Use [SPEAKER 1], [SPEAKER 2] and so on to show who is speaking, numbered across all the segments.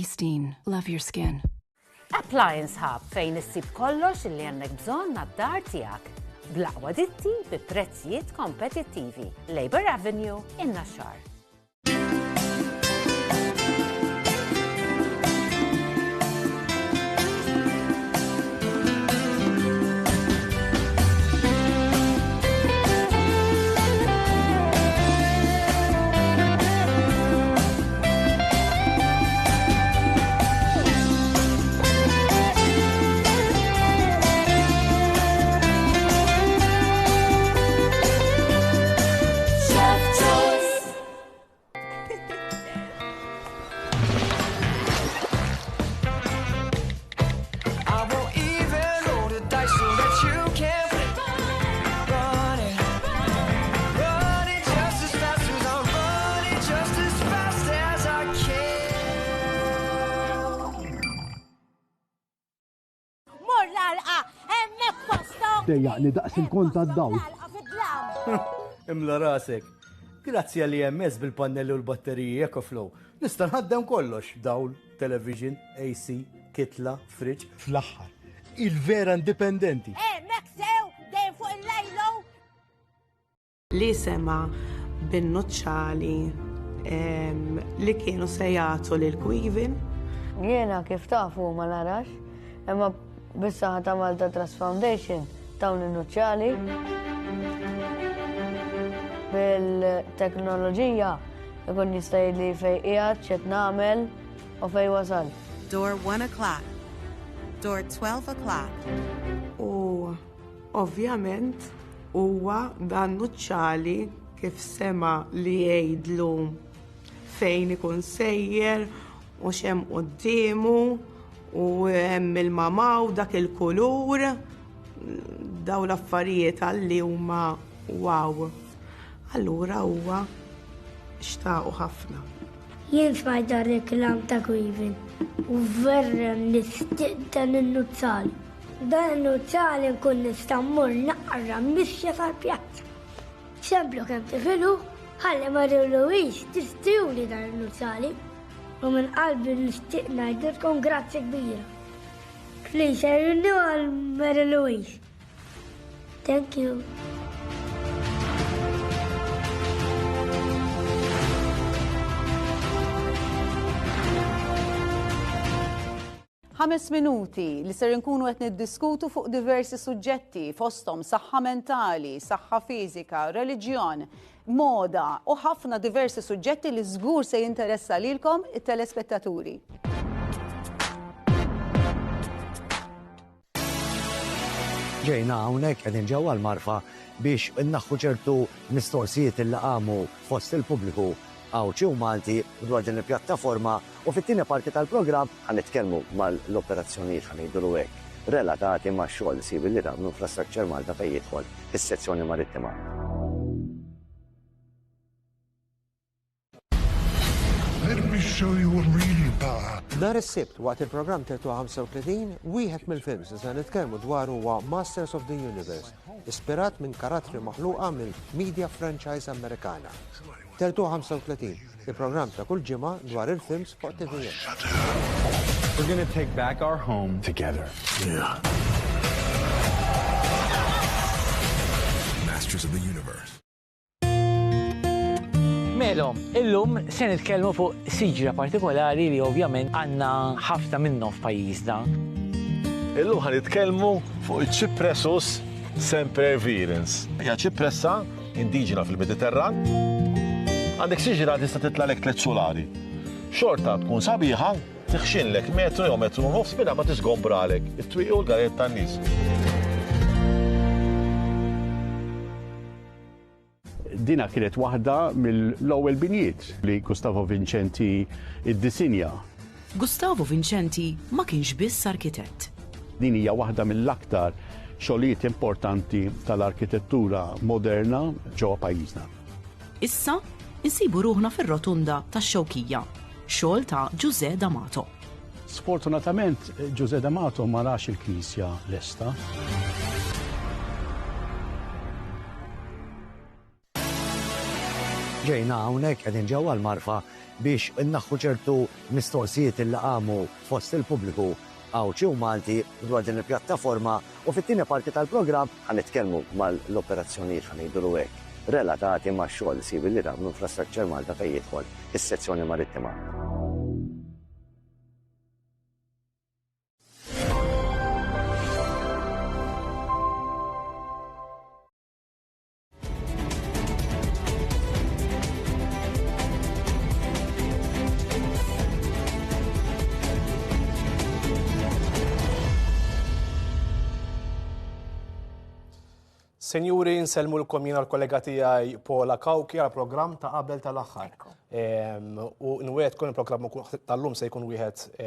[SPEAKER 1] Eastine, love your skin.
[SPEAKER 2] Appliance Hub fejn issib kollox li għandek bżonn għad-dar tiegħek. Bl-aqwa ditti bi prezzijiet kompetittivi. Labour Avenue in Naxxar.
[SPEAKER 3] Dejjaqni daqs il-konta d-dawl.
[SPEAKER 4] Imla rasek. Grazzi għal EMS bil-pannelli u l-batteriji EcoFlow. Nista' nħaddem kollox. Dawl, television, AC, kitla, fridge. Fl-aħħar. Il-vera indipendenti.
[SPEAKER 5] Meksew, dejjem fuq il-lejlo.
[SPEAKER 6] Li sema bin-noċċali li kienu se jagħtu lil Kwivin.
[SPEAKER 7] Jiena kif tafu ma narax, imma bis-saħħa ta' Malta Trust Foundation dawn in-nuċċali bil-teknoloġija ikun jista' jgħidli fejn qiegħed x'qed nagħmel u fejn wasal.
[SPEAKER 8] Door 1 o'clock. Door 12 o'clock.
[SPEAKER 6] U ovvjament huwa dan nuċċali kif sema li jgħidlu fejn ikun sejjer u x'hemm qudiemu u hemm il-mamaw dak il-kulur daw l-affarijiet għalli huma wow. Allura huwa xtaqu ħafna.
[SPEAKER 9] Jien smajt dar reklam ta' Kwivin u verra nistiq dan in-nuzzali. Dan in-nuzzali nkun nista' mmur naqra mixja tal-pjazza. Semplu kemm tifilu, ħalli Mary Louise tistijuli dan in-nuzzali u minn qalbi nistiq ngħidilkom grazzi kbira. Please, I renew għal Mary Louise. Thank you.
[SPEAKER 10] Ħames minuti li ser nkunu qed niddiskutu fuq diversi suġġetti fosthom saħħa mentali, saħħa fiżika, reliġjon, moda u ħafna diversi suġġetti li żgur se jinteressa lilkom it-telespettaturi.
[SPEAKER 11] Ġejna hawnhekk qegħdin ġewwa l-marfa biex innaħħu ċertu mistoqsijiet il qamu fost il-pubbliku Awċi u Malti dwar din il-pjattaforma u fit-tieni parti tal-programm ħanitkellmu mal-operazzjonijiet ħanejdulu hekk relatati max-xogħol sibi li tagħmlu Infrastructure Malta fejn jidħol is-sezzjoni marittima.
[SPEAKER 12] Let me show you what really power.
[SPEAKER 13] Nhar is-Sibt waqt il-programm 35 wieħed mill-films se nitkellmu dwar huwa Masters of the Universe, ispirat minn karattri maħluqa mill-media franchise Amerikana. 35, il-programm ta' kull ġimgħa dwar il-films fuq TVN.
[SPEAKER 14] We're going to take back our home together.
[SPEAKER 12] Yeah. Masters of the Universe.
[SPEAKER 15] Melo, illum se nitkellmu fuq siġra partikolari li ovvjament għandna ħafna minnhom f'pajjiżna.
[SPEAKER 16] Illum ħan nitkellmu fuq il-Cypressus sempervirens. Hija ċipressa indiġena fil-Mediterran. Għandek siġra tista' titlalek 3 solari. Xorta tkun sabiħa, tiħxinlek metru jew metru u nofs minn ma tisgombralek it-twieq u l-gariet tan-nies.
[SPEAKER 3] Dina kienet waħda mill-ewwel binjiet li Gustavo Vincenti iddisinja.
[SPEAKER 17] Gustavo Vincenti ma kienx biss arkitett.
[SPEAKER 3] Din hija waħda mill-aktar xogħlijiet importanti tal-arkitettura moderna ġewwa pajjiżna.
[SPEAKER 17] Issa insibu ruħna fir-rotunda tax-Xewkija, xogħol ta' José D'Amato.
[SPEAKER 3] Sfortunatament José D'Amato ma rax il-Knisja lesta.
[SPEAKER 11] Ġejna hawnhekk qegħdin ġewwa l-Marfa biex innaħħu ċertu mistoqsijiet il għamu fost il-pubbliku Awċi u Malti dwar din il-pjattaforma u fit-tieni parti tal-programm ħanitkellmu mal-operazzjonijiet ħanejdu hekk relatati max-xogħol sibi li tagħmlu infrastructure Malta fejn jidħol is-sezzjoni marittima.
[SPEAKER 18] Senjuri, nselmu l-kom jina l-kollega tijaj Paula Kawki għal-program ta' qabel tal-axħar. U n-wieħed kun il-program tal-lum se jkun wieħed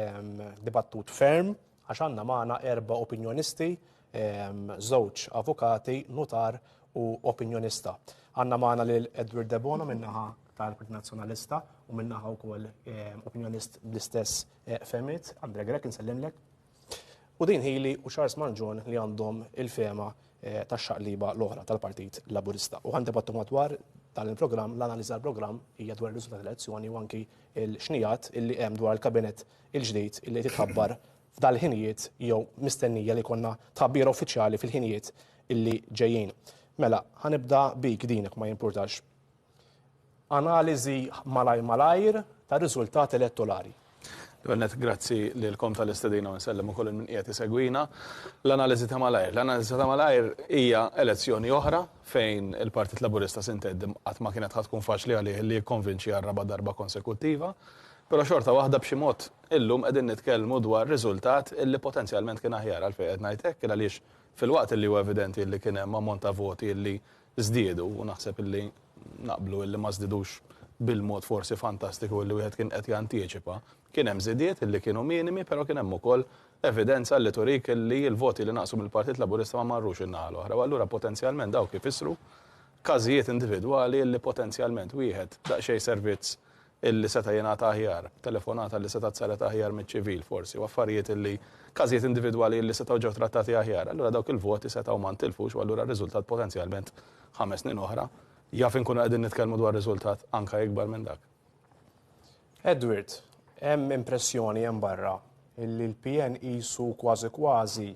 [SPEAKER 18] dibattut ferm, għaxanna maħna 4 opinjonisti, 2 avukati, notar u opinjonista. Għanna maħna l-Edward De Bono minnaħa tal-Partit Nazzjonalista u minnaħa u kol opinjonist bl-istess femit, Andre Grek, nsellimlek. U din Healy u Charles Manjon li għandhom il-fema tax-xaqliba l-oħra tal-Partit Laburista. U għan debattu madwar tal-programm, l-analiza tal-programm hija dwar ir-riżultat tal-elezzjoni u anki l-xnijat illi hemm dwar il-kabinet il-ġdid illi titħabbar f'dal-ħinijiet jew mistennija li konna tħabbira uffiċjali fil-ħinijiet illi ġejjin. Mela, ħanibda bik dinek ma jimpurtax. Analiżi malajr ta' riżultat elettorali.
[SPEAKER 19] Għannet, grazzi li l-kom tal-istedina u nsellem u koll minn qiegħed isegwina. L-analiżi ta' malajr. L-analiżi ta' malajr hija elezzjoni oħra fejn il-Partit Laburista sinteddim qatt ma kienet tkun faċli għalih li jikkonvinċi għal raba darba konsekuttiva, però xorta waħda b'xi mod illum qegħdin nitkellmu dwar riżultat illi potenzjalment kien aħjar għal fejn qed ngħid hekk għaliex fil-waqt illi huwa evidenti li kien hemm ammont ta' voti illi żdiedu u naħseb illi naqblu illi ma żdiedux bil-mod forsi fantastiku li wieħed kien qed jantiċipa. Kien hemm żidiet illi kienu minimi, però kien hemm ukoll evidenza li turik illi l-voti li naqsu mill-Partit Laburista ma marrux in-naħa l-oħra. U allura potenzjalment dawk ifissru każijiet individwali illi potenzjalment wieħed daqsxejn servizz illi seta' jingħata aħjar, telefonata li seta' tsaret aħjar miċ-ċivil forsi, u affarijiet illi każijiet individwali illi setgħu ġew trattati aħjar. Allura dawk il-voti setgħu ma ntilfux u allura r-riżultat potenzjalment 5 snin oħra jaf inkunu qegħdin nitkellmu dwar riżultat anke ikbar minn dak.
[SPEAKER 18] Edward, hemm impressjoni hemm barra illi l-PN qisu kważi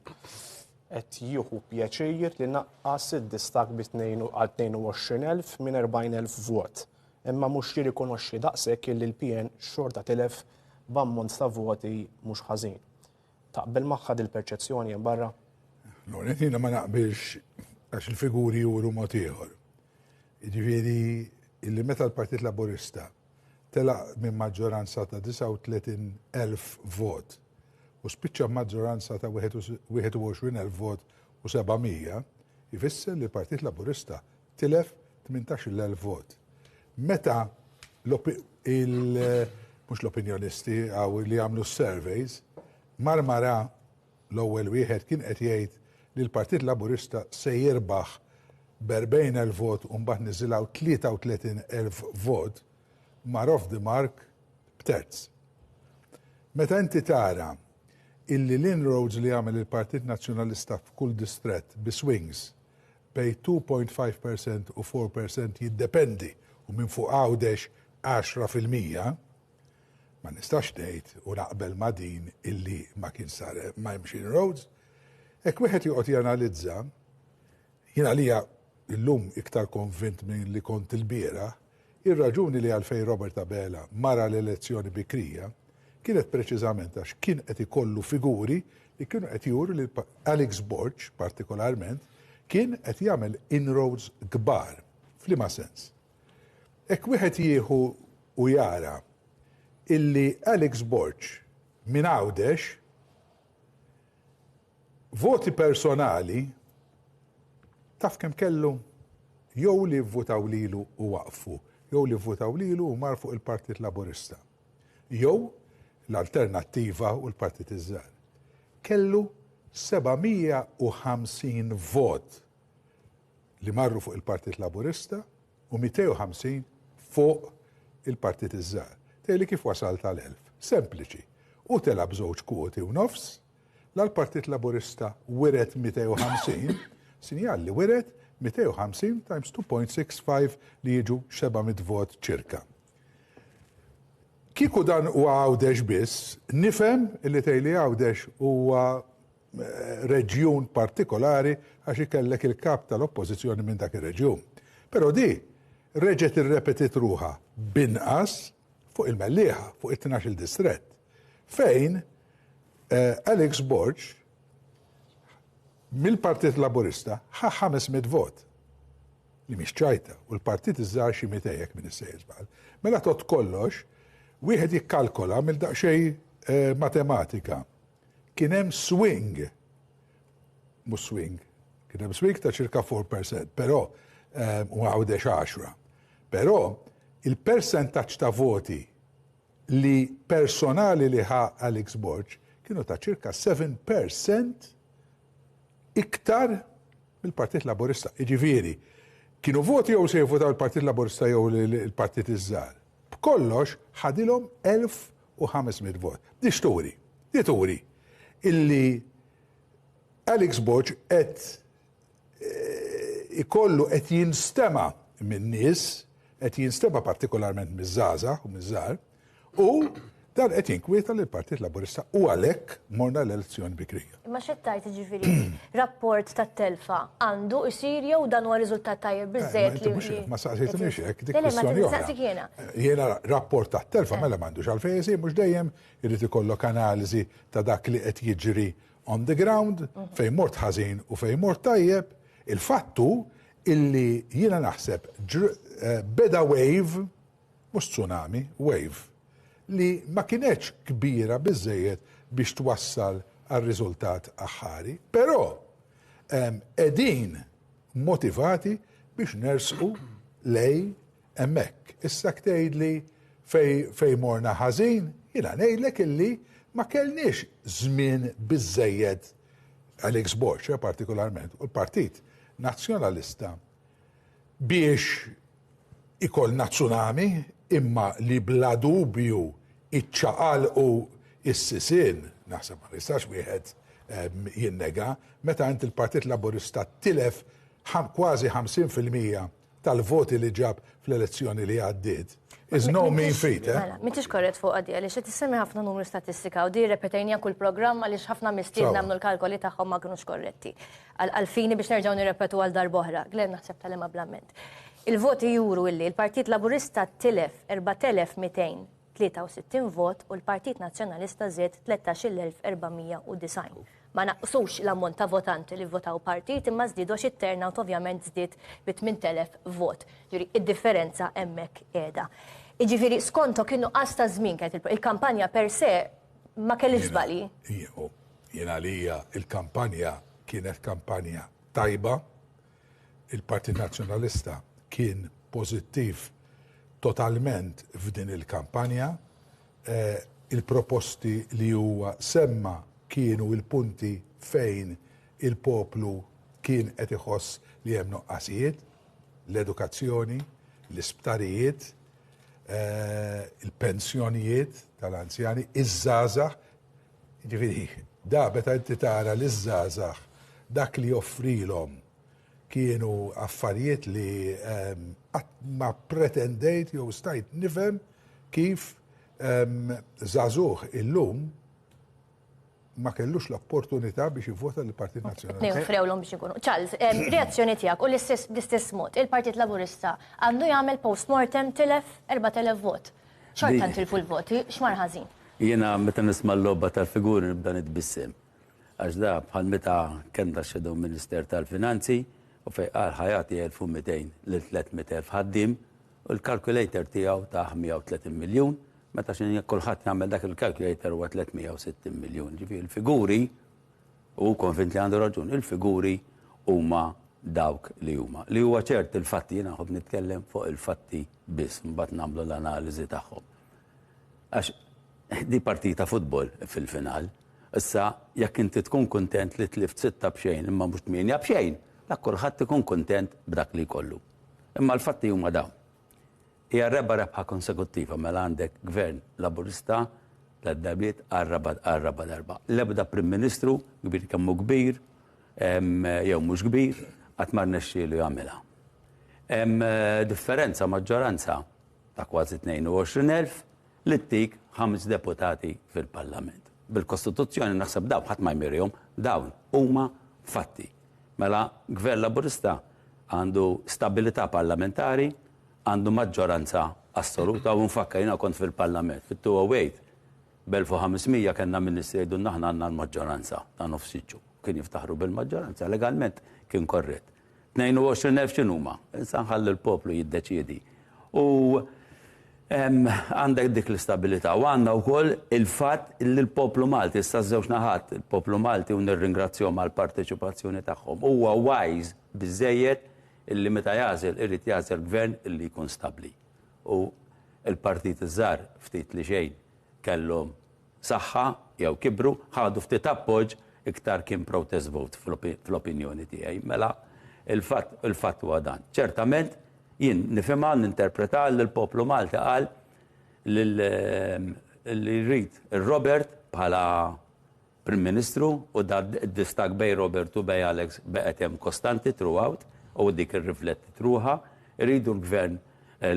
[SPEAKER 18] qed jieħu pjaċir li naqqas id-distak għal 22,000 minn 40,000 vot. Imma mhux jirrikonoxxi daqshekk illi l-PN xorta tilef b'ammont ta' voti mhux ħażin. Taqbel magħha il-perċezzjoni hemm barra?
[SPEAKER 12] Jiena ma naqbilx għax il-figuri juru mod ieħor. Jiġifieri illi meta l-Partit Laburista telaq minn maġġoranza ta' 39,000 vot u spiċċa maġġoranza ta' 21,000 vot u 700, jfisser li l-Partit Laburista tilef 18,000 vot. Meta mhux l-opinjonisti għaw li għamlu surveys, marmara l-ewwel wieħed kien qed jgħid li l-Partit Laburista se jirbaħ b'40,000 vot u mbagħad niżilgħu 33,000 vot mar off the mark b'terz. Meta inti tara illi l-inroads li għamel il-Partit Nazzjonalista f'kull distrett bi swings bej 2.5% u 4% jiddependi u minn fuq għawdex 10%, ma nistax ngħid u naqbel ma' din illi ma kien sar ma jimx inroads, hekk wieħed joqgħod janalizza, jiena għalija illum iktar konvint minn li kont il-bieraħ, ir-raġuni li għalfejn Robert Abela mara l-elezzjoni bikrija kienet preċiżament għax kien qed ikollu figuri li kienu qed juru li Alex Borch partikolarment kien qed jagħmel inroads kbar. F'liema sens. Hekk wieħed jieħu u jara illi Alex Borch minn Għawdex voti personali taf kemm kellu jew li vvotaw lilu u waqfu, jew li vvotaw lilu u mar fuq il-Partit Laburista. Jew l-Alternattiva u l-Partit Iż-Żgħar. Kellu 750 vot li marru fuq il-Partit Laburista u 250 fuq il-Partit Iż-Żgħar. Tejli kif wasal tal-1000. Sempliċi. U telab żewġ kwoti u nofs, l-Partit Laburista wiret 250, sinjal li wiret 250 times 2.65 li jiġu 700 vot ċirka. Kiku dan u Għawdex biss, nifhem li tejli Għawdex huwa reġjun partikolari għax ikellek il-kap tal-oppożizzjoni minn dak ir-reġjun. Però di reġet irrepetit ruħa binqas fuq il-Mellieħa, fuq it-12 distrett, fejn Alex Borg mill-Partit Laburista ħa 500 vot li mhix ċajta u l-partit iżżar xi 200 minn is-sejżbal. Mela tot kollox, wieħed jikkalkola mill-daqsxejn matematika. Kien hemm swing, mhux swing, kien hemm swing ta' ċirka 4%, però u Għawdex 10. Però il-persentaġġ ta' voti li personali li ħa Alex Borg kienu ta' ċirka 7% iktar mill-Partit Laburista. Iġifieri, kienu voti jew se jivvotaw il-Partit Laburista jew il-Partit iż-żgħar. B'kollox ħadilhom 1500 vot. Di turi illi Alex Borg qed ikollu qed jinstema' minn nies, qed jinstema' partikolarment miż-żgħażagħ u miż-żgħar, u dan qed jinkwieta lill Partit Laburista u għalhekk morna l-elezzjoni bikrija.
[SPEAKER 20] Imma xettajt ġifieri rapport tat-telfa għandu jsir jew dan huwa riżultat tajjeb biżżejjed li.
[SPEAKER 12] Ma saqsejtinix hekk dik kwistjoni oħra. Jiena rapport tat-telfa mela m'għandux għalfejn isir mhux dejjem irid ikollok analiżi ta' dak li qed jiġri on the ground fejn mort ħażin u fejn mort tajjeb. Il-fattu illi jiena naħseb beda wave, mhux tsunami, wave, li ma kienetx kbira biżżejjed biex twassal għal-riżultat aħħari, però qegħdin motivati biex nersqu lej hemmhekk. Issa tgħidli fejn morna ħażin, jiena ngħidlek illi ma kellniex żmien biżżejjed Alex Borg partikolarment u l-Partit Nazzjonalista biex ikollna tsunami imma li bla dubju iċċaqalqu is-sisin, naħseb ma nistax wieħed jinnega, meta int il-Partit Laburista tilef kważi 50% tal-voti li ġab fl-elezzjoni li għaddiet. Is no mean feat,
[SPEAKER 20] M'intix korrett fuq għaddi, għaliex qed issemmi ħafna numru statistika u di repetajnija kull programm għaliex ħafna mistied nagħmlu l-kalkoli tagħhom ma kinux korretti. Għalfini biex nerġgħu nirrepetu għal darb'oħra. Glenn naħseb tal-emablament. Il-voti juru illi il-Partit Laburista tilef 4263 vot u l-Partit Nazzjonalista żied 13,490. Ma naqsux l-ammont ta' votanti li votaw partit imma żdiedu xi turnout ovvjament żdied bi 8,000 vot. Ġifieri id-differenza hemmhekk qiegħda. Jiġifieri skonto kienu qas ta' żmien kienet il-kampanja per se ma kellix żbali.
[SPEAKER 12] Jiena għalija il-kampanja kienet kampanja tajba, il-Partit Nazzjonalista kien pożittiv totalment f'din il-kampanja, il-proposti li huwa semma kienu il-punti fejn il-poplu kien qed iħoss li hemm noqqasijiet, l-edukazzjoni, l-isptarijiet, il-pensjonijiet tal-anzjani, iż-żgħażagħ. Ġifieri, da meta inti tara l-iż-żgħażagħ dak li joffrilhom kienu affarijiet li ma pretendejt jew stajt nifhem kif żagħżugħ illum ma kellux l-opportunità biex jivvota l-Partit Nazzjonali.
[SPEAKER 20] Frewlhom biex ikunu. Charles, reazzjoni tiegħek u l-istess mod, il-Partit Laburista għandu jagħmel post-mortem tilef 4,000 vot. Xorta ntilfu l-voti, x'mar ħażin?
[SPEAKER 21] Jiena meta nisma' l-logħba tal-figuri nibda nitbissem. Għax da bħal meta kien taxxedu Minister tal-Finanzi u fejn qal ħajati 1200 lil 300,000 ħaddiem u l-kalkulator tiegħu ta' 130 miljun. Meta xin kulħadd jagħmel dak il-calculator huwa 360 miljun. Ġifieri il-figuri u konvint li għandu raġun, il-figuri huma dawk li huma. Li huwa ċert il-fatti jiena ħobb nitkellem fuq il-fatti biss mbagħad nagħmlu l-analiżi tagħhom. Għax di partita futbol fil-final. Issa jekk inti tkun kuntent li tlift 6 b'xejn imma mhux 8 b'xejn, dak kulħadd ikun kuntent b'dak li jkollu. Imma l-fatti huma dawn. Hija rebħa konsekuttiva mela għandek gvern Laburista tad-darbiet għarraba darba. L-ebda Prim Ministru kbir kemmu kbir jew mhux kbir għatmar nexxielu jagħmilha. Hemm differenza maġġoranza ta' kważi 22,000 li tik 5 deputati fil-Parlament. Bil-Kostituzzjoni naħseb dawn ħadd ma jmirjhom, dawn huma fatti. Mela Gvern Laburista għandu stabilità parlamentari, għandu maġġoranza assoluta u nfakkar jiena kont fil-Parlament. Fit-2008 b'1500 kellna ministri jgħidu aħna għandna l-maġġoranza ta' nofsiċċu. Kien jiftaħru bil-maġġoranza, legalment kien korrett. 22,000 x'inhuma, issa nħalli l-poplu jiddeċiedi. U għandek dik l-istabilità u għandna wkoll il-fatt li l-poplu Malti, issa żewġ naħat, il-poplu Malti u nirringrazzjahom għall parteċipazzjoni tagħhom. Huwa wise biżejjed illi meta jażel irid jażel gvern illi jkun stabbli. U l-partit iż-żgħar ftit li xejn kellhom saħħa jew kibru, ħadu ftit appoġġ iktar kien protest vote fl-opinjoni tiegħi. Mela il-fatt huwa dan. Ċertament jien nifhimha ninterpreta li l-poplu Malti qal li jrid ir-Robert bħala Prim Ministru u da d-distak bej Robert u bej Alex beqgħet hemm kostanti throughout u dik irrifletti truha, iridu l-Gvern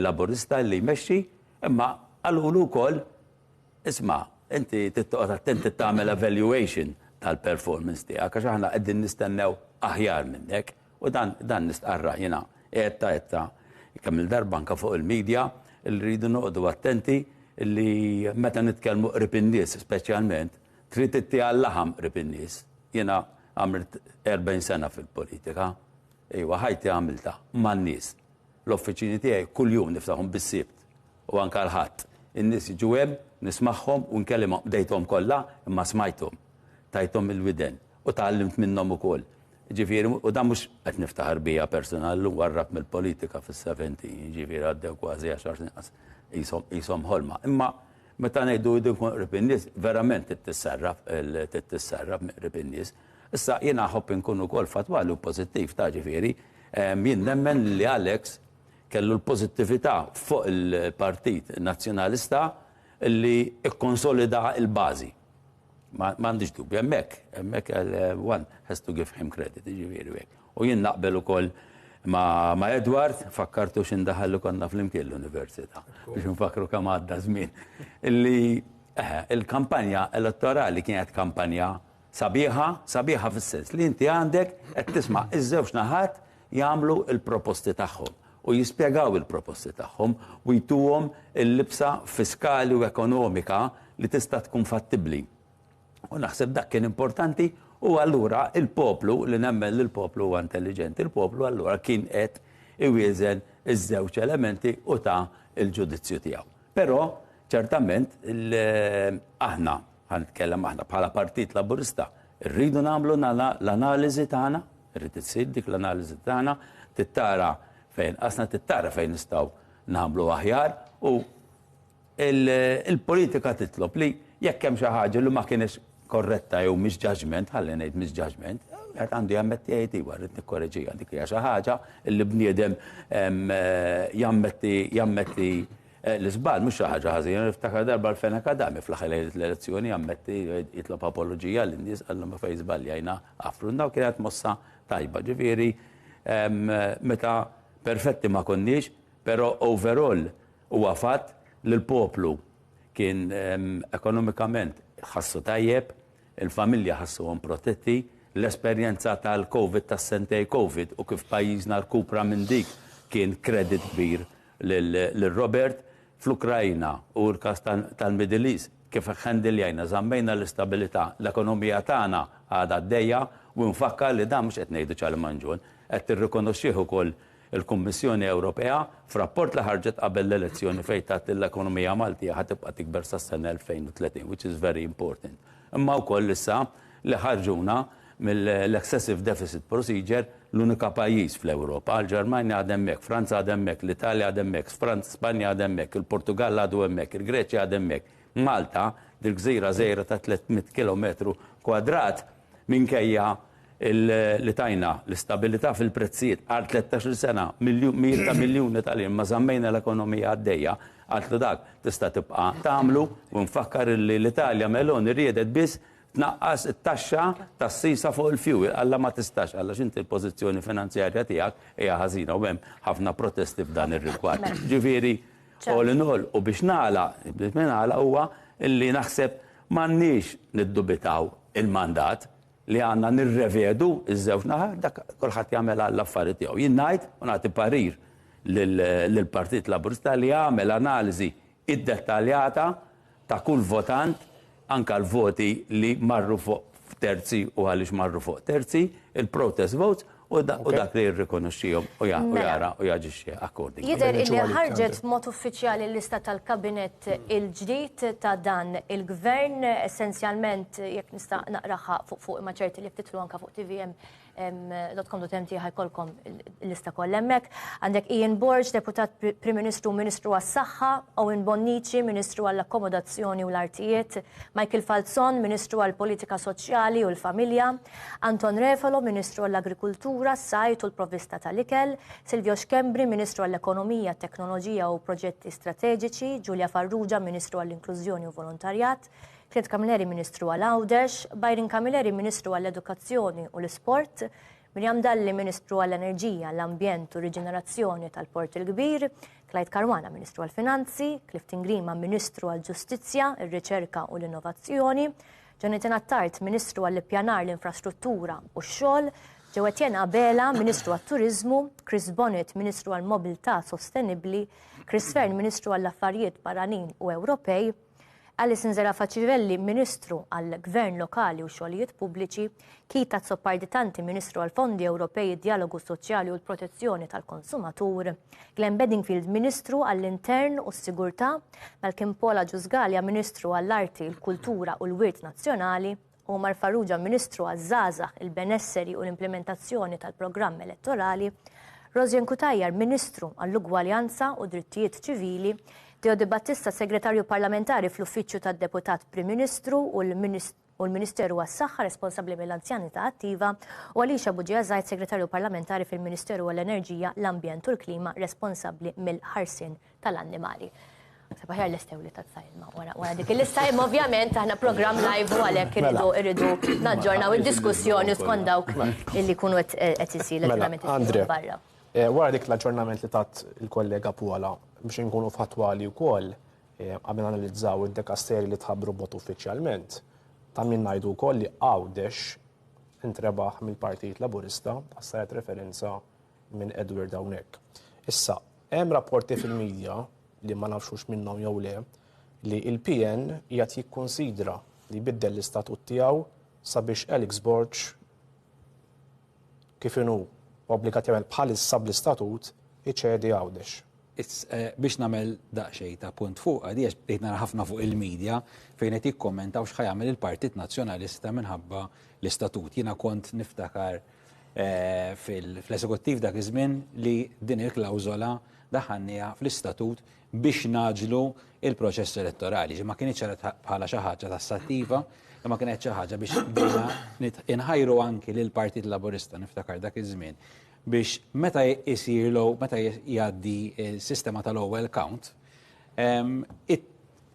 [SPEAKER 21] Laburista li jmexxi, imma qalulu wkoll isma' inti tittoqgħod attenti tagħmel evaluation tal-performance tiegħek għax aħna qegħdin nistennew aħjar minnek u dan nistqarra jiena etta kemm il-darba anke fuq il-medja li rridu noqogħdu attenti li meta nitkellmu qrib in-nies speċjalment trid ittieqa l-laħam qrib in-nies. Jiena għamilt 40 sena fil-politika, ejwa ħajti għamilta man-nies. L-offiċini tiegħi kuljum niftaħhom bis-sibt u anke l-ħadd. In-nies jiġu hemm nismagħhom u nkellimhom bdejthom kollha imma smajthom. Tajthom il-widen u tgħallimt minnhom ukoll. Ġifieri, u dan mhux qed niftaħar bija personali u warrab mill-politika fis-70, ġifieri għaddew kważi 10 snin qishom ħolma. Imma meta ngħidu jdu nkun qrib in-nies, verament tissarraf qrib in-nies. Issa jiena ħobb inkun ukoll fatwali u pożittiv ta' ġifieri, jien nemmen li Alex kellu l-pożittività fuq il-Partit Nazzjonalista li ikkonsolida l-bażi. Ma għandix dubju, hemmhekk one has to give him credit, ġifieri hekk. U jien naqbel ukoll ma' Edward, fakkartu x'indaħallu konna flimkien l-Università biex nfakru kemm għadda żmien. Illi il-kampanja elettorali kienet kampanja sabiħa fis-sens li inti għandek qed tisma' iż-żewġ naħat jagħmlu l-proposti tagħhom u jispjegaw il-proposti tagħhom u jtuhom il-libsa fiskali u ekonomika li tista' tkun fattibbli. U naħseb dak kien importanti u allura il-poplu li nemmen li l-poplu huwa intelligenti, il-poplu allura kien qed iwieżen iż-żewġ elementi u ta' il-ġudizzju tiegħu. Però ċertament aħna ħanitkellem aħna bħala Partit Laburista rridu nagħmlu l-analiżi tagħna, rrid issir dik l-analiżi tagħna tittara fejn nistgħu nagħmlu aħjar u il-politika titlob li jekk hemm xi ħaġa li ma kienx korretta jew misjudgment, ħalli ngħid misjudgment, qed għandu jammetti jgħid iwa rrid nikkorreġija dik hija xi ħaġa li bniedem jammetti l-iżbal mhux xi ħaġa ħażina. Niftakar darba l-fejn akademi fl-aħħar l-elezzjoni jammetti jitlob apoloġija lin-nies qallhom ma fejn żbaljajna għafrunna u kienet mossa tajba. Ġifieri meta perfetti ma konniex, però overall huwa fatt li l-poplu kien ekonomikament ħassu tajjeb, il-familja ħassuhom protetti, l-esperjenza tal-Covid, tas-sentej Covid u kif pajjiżna rkupra minn dik kien kredit kbir lil-Robert fl-Ukrajna u l-każ tal-Middle East kif ħandiljajna żammejna l-istabilità, l-ekonomija tagħna għadha għaddejja u nfakkar li dan mhux qed ngħidu ċalmanġun, qed tirrikonoxxih ukoll il-Kummissjoni Ewropea f'rapport li ħarġet qabel l-elezzjoni fejn tat l-ekonomija Maltija ħatibqa' tikber sas-sena 2030, which is very important. Imma wkoll issa li ħarġuna mill-excessive deficit procedure l-unika pajjiż fl-Ewropa, l-Ġermanja għad hemmhekk, Franza għad hemmhekk, l-Italja għad hemmhekk, Spanja għad hemmhekk, il-Portugal għadu hemmhekk, il-Greċja għad hemmhekk. Malta, dik-gżira żgħira ta' 300 km kwadrat minkejja li tajna l-istabilità fil-prezzijiet għal 13 sena mijiet ta' miljuni tal-jiem ma żammejna l-ekonomija għaddejja għal dak tista' tibqa' tagħmlu u nfakkar li l-Italja Meloni riedet biss tnaqqas it-taxxa tas-sisa fuq il-fuel, alla ma tistax, alla x'inti l-pożizzjoni finanzjarja tiegħek hija ħażina u hemm ħafna protesti f'dan ir-rigward. Ġifieri, all in all, u biex nagħlaq huwa illi naħseb m'għandniex niddubitaw il-mandat li għandna nirrevedu iż-żewġ naħar, dak kulħadd jagħmel għall-affarijiet tiegħu. Jien ngħid u nagħti parir lill-Partit Laburista li jagħmel analiżi iddettaljata ta' kull votant, anka l-voti li marru fuq terzi u għaliex marru fuq terzi, il-protest votes u dak li jirrikonoxxihom u jara u jaġixxi according.
[SPEAKER 20] Jidher illi ħarġet mod uffiċjali l-lista tal-kabinet il-ġdid ta' dan il-gvern, essenzjalment jekk nista' naqraħa fuq ma' ċerti li ftitlu anka fuq tvm.com.mt ħajkolkom l-lista kollha hemmhekk. Għandek Ian Borge, deputat Prim Ministru, Ministru għas-Saħħa, Owen Bonnici, Ministru għall-Akkomodazzjoni u l-Artijiet, Michael Falzon, Ministru għall-Politika Soċjali u l-Familja, Anton Refalo, Ministru għall-Agrikultura, s-Sajt u l-Provvista tal-Ikel, Silvio Xkembri, Ministru għall-Ekonomija, Teknoloġija u Proġetti Strateġiċi, Giulia Farrugia, Ministru għall-Inklużjoni u Volontarjat, Clint Camilleri, Ministru għall-Għawdex, Byron Camilleri, Ministru għall-Edukazzjoni u l-Sport, Miriam Dalli, Ministru għall-Enerġija, l-Ambjent u Riġenerazzjoni tal-Port il-Kbir, Clyde Caruana, Ministru għall-Finanzi, Clifton Grima, Ministru għall-Ġustizzja, ir-Riċerka u l-Innovazzjoni, Jonathan Attart, Ministru għall-Ippjanar, l-Infrastruttura u x-Xogħol, Ġewetjen Abela, Ministru għat-Turizmu, Chris Bonnet, Ministru għall-Mobilità Sostenibbli, Chris Fern, Ministru għall-Affarijiet Barranin u Ewropej, Alison Zera Faċivelli, Ministru għall-Gvern Lokali u Xogħlijiet Pubbliċi, Kita Zopparditanti, Ministru għall-Fondi Ewropej, Dialogu Soċjali u l-Protezzjoni tal-Konsumatur, Glenn Bedingfield, Ministru għall-Intern u s-Sigurtà, Malcolm Pola Ġużgalja, Ministru għall-Arti, l-Kultura u l-Wirt Nazzjonali, Omar Farrugia, Ministru għaż-Żgħażagħ, il-Benesseri u l-Implementazzjoni tal-Programm Elettorali, Rosjan Kutajjar, Ministru għall-Ugwaljanza u Drittijiet Ċivili, Teodi Battista, Segretarju Parlamentari fl-Uffiċċju tad-Deputat Prim Ministru u l-Ministeru għas-Saħħa responsabbli mill-Anzjanità Attiva u Alicia Buġija Żgħid, Segretarju Parlamentari fil-Ministeru għall-Enerġija, l-Ambjent u l-Klima responsabbli mill-ħarsien tal-annimali. Sebaħjar l-istewli ta' sajma, wara dik il-istajma ovvjament aħna program live u għalek irridu naġġornaw il-diskussjoni skont dawk illi kunu qed isir l-aġġornament barra.
[SPEAKER 18] Wara dik l-aġġornament li tat il-kollega Pola biex nkunu fatwali wkoll qabel analizzaw id-dekasteri li tħabbru bot uffiċjalment, ta' min ngħidu wkoll li Għawdex intrebaħ mill-Partit Laburista għas-sajt referenza minn Edward hawnhekk. Issa, hemm rapporti fil-medja li ma nafxux minnhom jew le, li il-PN qiegħed jikkonsidra li jbiddel l-istatut tiegħu sabiex Alex Borge kif inhu obbligat jagħmel bħalissa bl-istatut iċedi Għawdex.
[SPEAKER 1] Biex nagħmel daqsxejn ta' punt fuq, għadiex bdejt nara ħafna fuq il-medja fejn qed jikkommentaw x'ħajamel il-Partit Nazzjonalista minħabba l-istatut. Jiena kont niftakar fl-eżekuttiv dak iż-żmien li din il-klawżola daħannija fl-istatut biex naġlu il-proċess elettorali. Ma kienx bħala xi ħaġa tassattiva, ma kienet xi ħaġa biex inħajru anki lill-Partit Laburista niftakar dak iż-żmien biex meta jgħaddi il-sistema tal-ewwel count,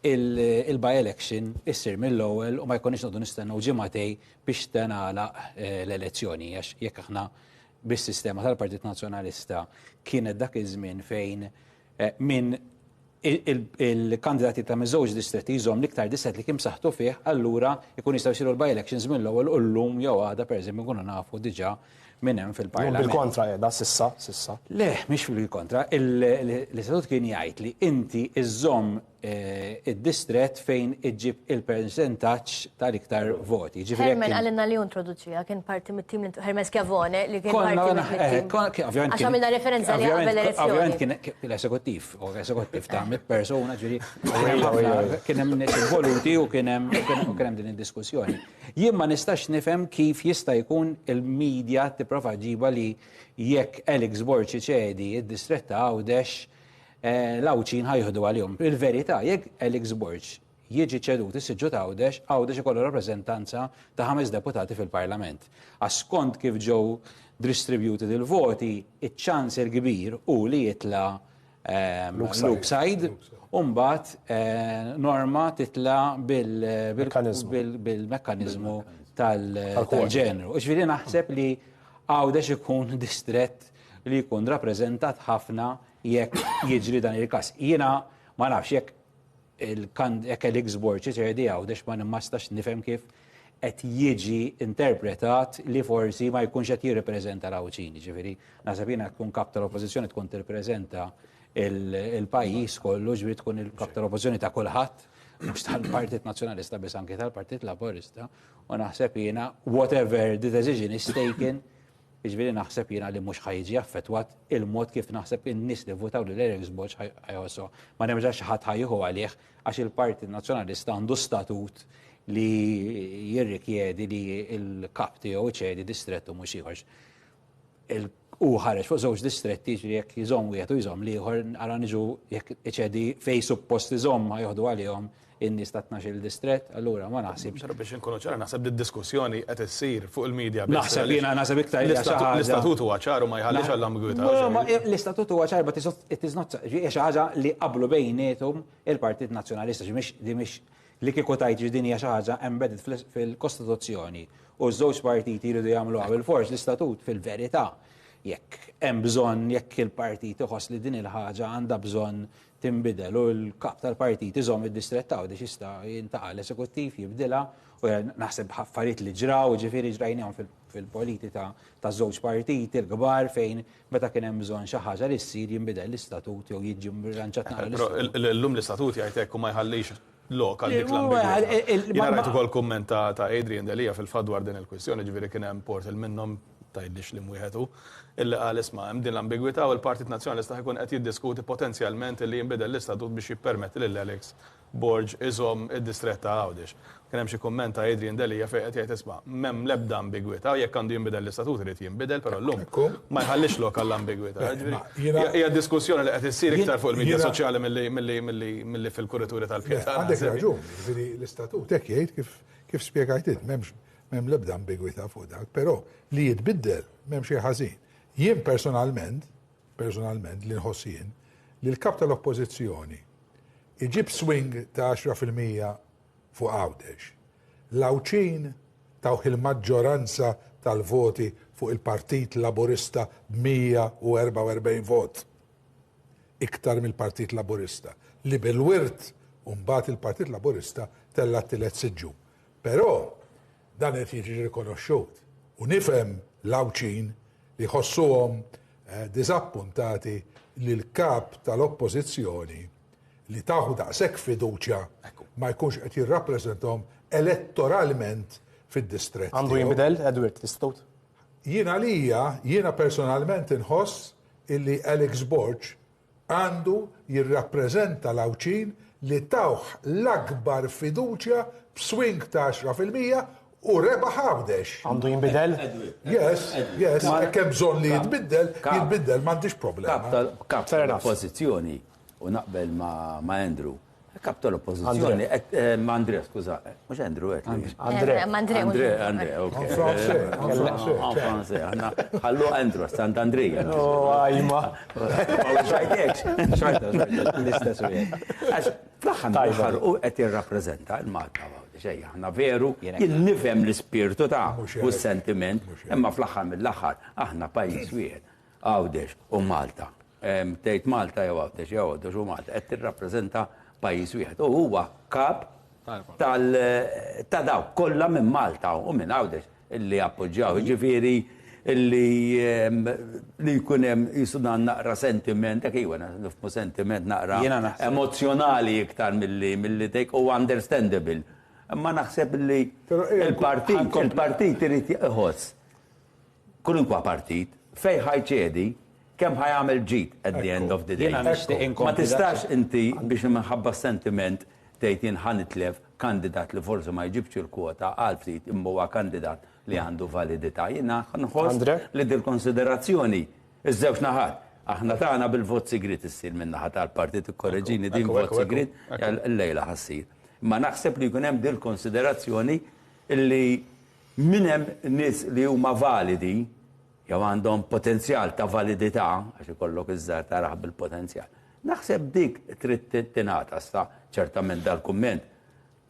[SPEAKER 1] il-by-election issir mill-ewwel u ma jkunx noqgħdu nistennew ġimagħtej biex tingħalaq l-elezzjoni għax jekk aħna bis-sistema tal-Partit Nazzjonalista kienet dak iż-żmien fejn minn il-kandidati ta' miż-żewġ distretti jżomm l-iktar distret li kien saħħtu fih, allura jkun jistgħu jsiru l-by-elections mill-ewwel u llum jew għada pereżempju nkunu nafu diġà minn hemm fil-Parlament.
[SPEAKER 18] Bil-kontra qiegħda sissa.
[SPEAKER 1] Le, mhix fil-kontra. L-istatut kien jgħid li inti iżżomm id-distret fejn iġġib il-percentaġġ tal-iktar voti.
[SPEAKER 20] Hermen għalina li introduċija kien parti mit-tim Hermen Schiavone li kien parti mit-tim. Għax għamilna referenza li qabel elezzjoni. Ovvjament
[SPEAKER 1] kien l-eżekuttiv ta' mit-persuna ġieri kien hemm nies involuti u kien hemm din id-diskussjoni. Jien ma nistax nifhem kif jista' jkun il-medja tipprova ġiba li jekk Alex Borge ċedi id-distret ta' Għawdex l-Awċin ħajħdu għalihom. Il-verità, jekk Alex Borge jiġi ċedut is-siġġu ta' Għawdex ikollu rappreżentanza ta' 5 deputati fil-Parlament. Għaskont kif ġew distributed il-voti, iċ-ċans il-kbir u li jitla Luke Side, mbagħad Norma titla bil-mekkanizmu tal-ġenru. Ġifieri naħseb li Għawdex ikun distret li jkun rappreżentat ħafna jekk jiġri dan il-każ. Jiena ma nafx jekk l-X-Board ċiċedi Għawdex ma nimmastax nifhem kif qed jiġi interpretat li forsi ma jkunx qed jirrepreżenta l-Awċini. Ġifieri naħseb jiena tkun kap tal-Oppożizzjoni tkun tirrepreżenta il-pajjiż kollu, ġifieri tkun il-kap tal-Oppożizzjoni ta' kulħadd, mhux tal-Partit Nazzjonalista biss anke tal-Partit Laburista, u naħseb jiena whatever the decision is taken, ġifieri naħseb jiena li mhux ħajġi affettwat il-mod kif naħseb in-nies li votaw lil X-Board ħajħossu. Ma nemġax ħadd ħajjieħu għalih għax il-Partit Nazzjonalista għandu statut li jirrikjedi li l-kap tiegħu iċedi distrettu mhux ieħor. U ħareġ fuq żewġ distretti jekk jżomm wieħed u jżomm li ieħor ara niġu jekk iċedi fejn suppost iżomm ma joħdu għalihom in-nies ta' 12 distrett, allura ma naħsibx.
[SPEAKER 19] Biex inkunu ċara naħseb diskussjoni qed issir fuq il-medja.
[SPEAKER 1] Naħseb jiena naħseb iktar
[SPEAKER 19] l-istatut huwa ċar u ma jħallix għall-ambigwità.
[SPEAKER 1] L-istatut huwa ċar, but it is not xi ħaġa li qablu bejniethom il-Partit Nazzjonalista mhix li kieku tajt din hija xi ħaġa embedded fil-Kostituzzjoni u ż-żewġ partiti jridu jagħmluha bil-fors l-istatut fil-verità. Jekk hemm bżonn jekk il-partit iħoss li din il-ħaġa għandha bżonn tinbidel u l-kap tal-partit iżomm id-distrett Għawdex jista' jintaqal eżekuttiv jibdilha u naħseb affarijiet li ġraw ġifieri ġrajnihom fil-politika taż-żewġ partiti l-kbar fejn meta kien hemm bżonn xi ħaġa li ssir jinbidel l-istatut jew jiġi mranġat
[SPEAKER 19] nagħmlu. Llum l-istatut jgħid hekk u ma jħallix lokal dik l-ambigwità. Jiena rajt ukoll kumment ta' Adrian Delija fil-fadwar din il-kwistjoni, ġifieri kien hemm portal minnhom tajdlix li mwieħedu illi qal isma' hemm din l-ambigwità u l-Partit Nazzjonalista ħajkun qed jiddiskuti potenzjalment li jinbidel l-istatut biex jippermetti lil Alex Borg iżomm id-distrett ta' Għawdex. Kien hemm xi kumment ta' Adrian Delija fejn qed jgħid isma' m'hemm l-ebda ambigwità u jekk għandu jinbidel l-istatut irid jinbidel, però llum ma jħallix lokal l-ambigwità. Hija diskussjoni li qed issir iktar fuq il-medja soċjali milli fil-kurituri tal-pjata.
[SPEAKER 12] Għandek raġun, l-istatut hekk jgħid kif spjegajt m'hemm l-ebda ambigwità fuq dak, però li jitbiddel m'hemm xi ħażin. Jien personalment li nħossien li l-kap tal-Oppożizzjoni iġib swing ta' 10% fuq Għawdex. L-Awċin tawħ il-maġġoranza tal-voti fuq il-Partit Laburista b'144 vot. Iktar mill-Partit Laburista. Li bil-wirt mbagħad il-Partit Laburista tella t-tielet siġġu. Però dan qed jiġi rikonoxxut. U nifhem l-Awċin li ħossuhom diżappuntati li l-kap tal-Oppożizzjoni li taħu daqshekk fiduċja ma jkunx qed jirrappreżentahom elettoralment fid-distrett.
[SPEAKER 18] Għandu jinbidel, Edward, l-istatut?
[SPEAKER 12] Jiena personalment inħoss illi Alex Borg għandu jirrappreżenta l-Awċin li tawħ l-akbar fiduċja b'swing ta' 10% u rebaħ Għawdex.
[SPEAKER 18] Għandu jinbidel?
[SPEAKER 12] Yes, kemm bżonn li jitbiddel, m'għandix problema.
[SPEAKER 21] Kap tal-Oppożizzjoni u naqbel ma' Andrew. Kap tal-Oppożizzjoni, ma' Andrea, skuża, mhux Andrew qed.
[SPEAKER 20] Andrea,
[SPEAKER 21] ok. En Fransè, ħallu Andrew, stant Andrea.
[SPEAKER 18] Ajma.
[SPEAKER 21] L-istess fl-aħħar u qed jirrappreżenta l-Malta. Xejja, ħna veru, jien nifhem l-ispirtu ta' u s-sentiment, imma fl-aħħar mill-aħħar aħna pajjiż wieħed, Għawdex u Malta. Tgħid Malta jew Għawdex u Malta qed tirrappreżenta pajjiż wieħed. U huwa kap ta' dawk kollha minn Malta u minn Għawdex illi appoġġjaw, ġifieri illi jkun hemm jisu dan naqra sentiment, dak iwa nifhmu sentiment naqra emozjonali iktar milli take u understandable. Ma naħseb li il-partit irid iħoss kulunkwa partit fej ħajċedi kemm ħajamel ġid at the end of the day. Ma tistax inti biex minħabba sentiment tgħid jien ħanitlef kandidat li forsi ma jġibx il-kwota għal ftit imma huwa kandidat li għandu validità. Jiena nħoss li dil-konsiderazzjoni iż-żewġ naħat. Aħna tagħna bil-vot sigrit issir minn naħa tal-partit ikkorreġini din vot sigrit l-lejla ħassir. Ma naħseb li jkun hemm dil konsiderazzjoni illi minn hemm nies li huma validi jew għandhom potenzjal ta' validità għax ikollok iż-żar taraħ bil-potenzjal. Naħseb dik trid tingħata issa ċertament dal-kumment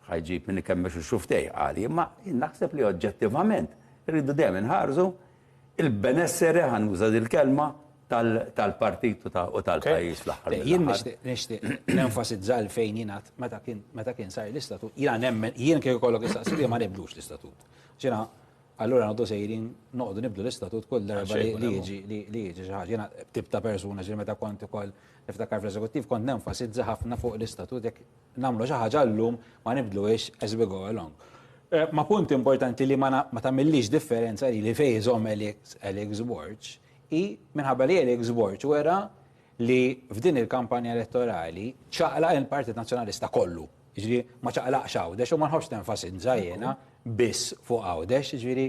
[SPEAKER 21] ħajġib minn ikemmex xuftej għali, imma naħseb li oġġettivament irridu dejjem inħarsu il-benessere ħanuża dil-kelma tal-partit u tal-pajjiż fl-aħħar.
[SPEAKER 1] Jien nixtieq nenfasizza fejn jingħad meta kien sar l-istatut, jiena nemmen jien kieku kollok istaqsir ma nibdlux l-istatut. Ġina, allura noqdu sejrin noqdu nibdu l-istatut kull darba li jiġi xi ħaġa. Jiena tip ta' persuna ġi meta kont ukoll niftakar fl-eżekuttiv kont nenfasizza ħafna fuq l-istatut jekk nagħmlu xi ħaġa llum ma nibdluhiex as we go along. Ma punt importanti li ma tagħmilix differenza li fejn iżomm Alex Borch i minħabba li Alex Borch wera li f'din il-kampanja elettorali ċaqlaq il-Partit Nazzjonalista kollu. Ġifieri ma ċaqlaqx Għawdex u ma nħobbx tenfasizza jiena biss fuq Għawdex, ġifieri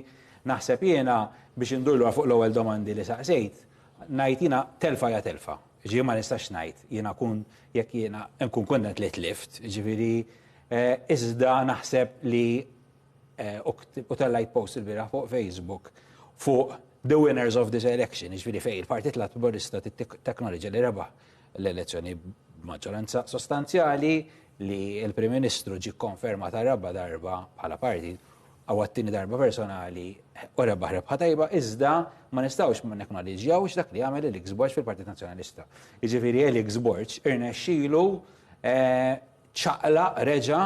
[SPEAKER 1] naħseb jiena biex indurlu fuq l-ewwel domandi li saqsejt ngħid jiena telfa ja telfa. Ġifieri ma nistax ngħid jiena kun jekk jiena nkun kunnet li tlift, ġifieri iżda naħseb li u tellajt post il-bira fuq Facebook fuq the winners of this election, ġifieri fejn il-Partit Laburista tit-teknoloġija li rebaħ l-elezzjoni b'maġġoranza sostanzjali li l-Prim Ministru ġi konferma ta' darba bħala partit għaw għattini darba personali u rebaħ rebħa tajba, iżda ma nistawx ma neknoliġjawx dak li għamel Alex Borch fil-Partit Nazzjonalista. Ġifieri Alex Borch irnexxielu ċaqla reġa'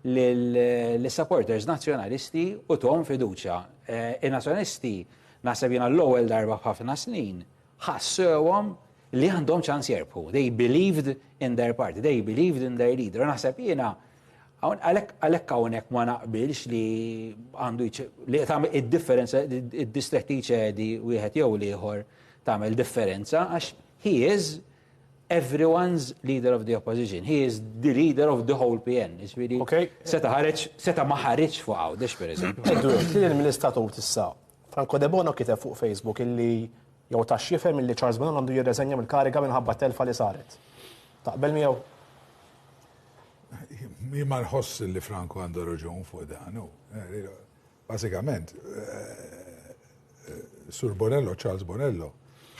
[SPEAKER 1] l-supporters nazzjonalisti u tom fiduċa. Il-nazzjonalisti naħseb jiena l-ewwel darba b'ħafna snin ħassewhom li għandhom ċans jerbħu. They believed in their party, they believed in their leader. U naħseb jiena għalhekk hawnhekk ma naqbilx li għandu li tagħmel id-differenza id-distretti ċedi wieħed jew ieħor tagħmel differenza għax he is everyone's leader of the opposition. He is the leader of the whole PN. Seta ma ħareġ fuq Għawdex pereżempju.
[SPEAKER 18] Edward, li mill-istatut issa. Franco De Bono kiteb fuq Facebook illi jew tax jifhem illi Charles Bannon għandu jirreżenja mill-kariga minħabba telfa li saret. Taqbel miegħu?
[SPEAKER 12] Ma nħoss li Franco għandu raġun fuq dan. Basikament, Sur Bonello, Charles Bonello,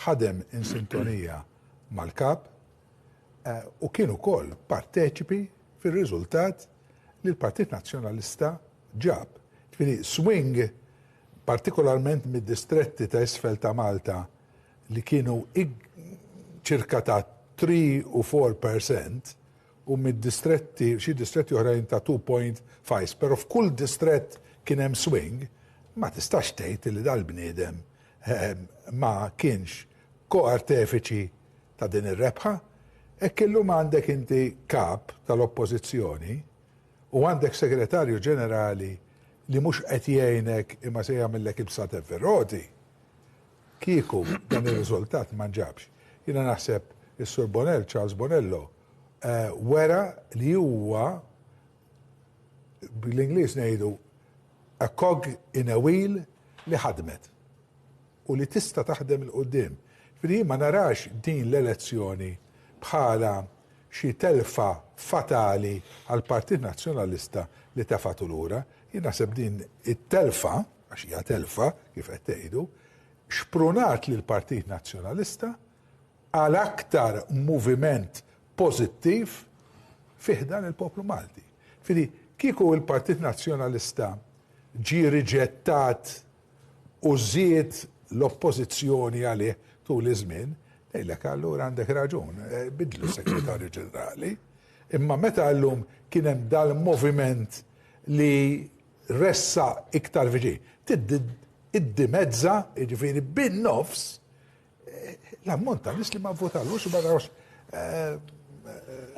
[SPEAKER 12] ħadem in sintonija mal-kap u kienu kol parteċipi fil-riżultat li l-Partit Nazzjonalista ġab. Swing partikolarment mid-distretti ta' isfel ta' Malta li kienu ċirka ta' 3 u 4% u mid-distretti, xi distretti oħrajn ta' 2.5, pero f'kull distrett kien hemm swing, ma tistax tgħid li dal-bniedem ma kienx koartefiċi ta' din ir-rebħa, hekk illum għandek inti kap tal-oppożizzjoni u għandek segretarju ġenerali li mhux qed jgħinek imma se jagħmellek ibsa Verroti. Kieku dan ir-riżultat ma nġabx. Jiena naħseb is-Sur Bonell, Charles Bonello, wera li huwa bl-Ingliż ngħidu a cog in a wheel li ħadmet u li tista' taħdem il-qudiem. Fri ma narax din l-elezzjoni bħala xi telfa fatali għal Partit Nazzjonalista li tefatu lura. Jien naħseb din it-telfa, għax hija telfa kif qed tgħidu, xprunat lil Partit Nazzjonalista għal aktar moviment pożittiv fih dan il-poplu Malti. Fri kieku il-Partit Nazzjonalista ġi riġettat u żied l-oppożizzjoni għalih tul iż-żmien, ngħidlek allura għandek raġun, bidlu segretarju ġenerali, imma meta llum kien hemm dal-moviment li ressa iktar viġi. Id-dimezza, jiġifieri bin-nofs, l-ammont ta' nies li ma votalux u ma narawx.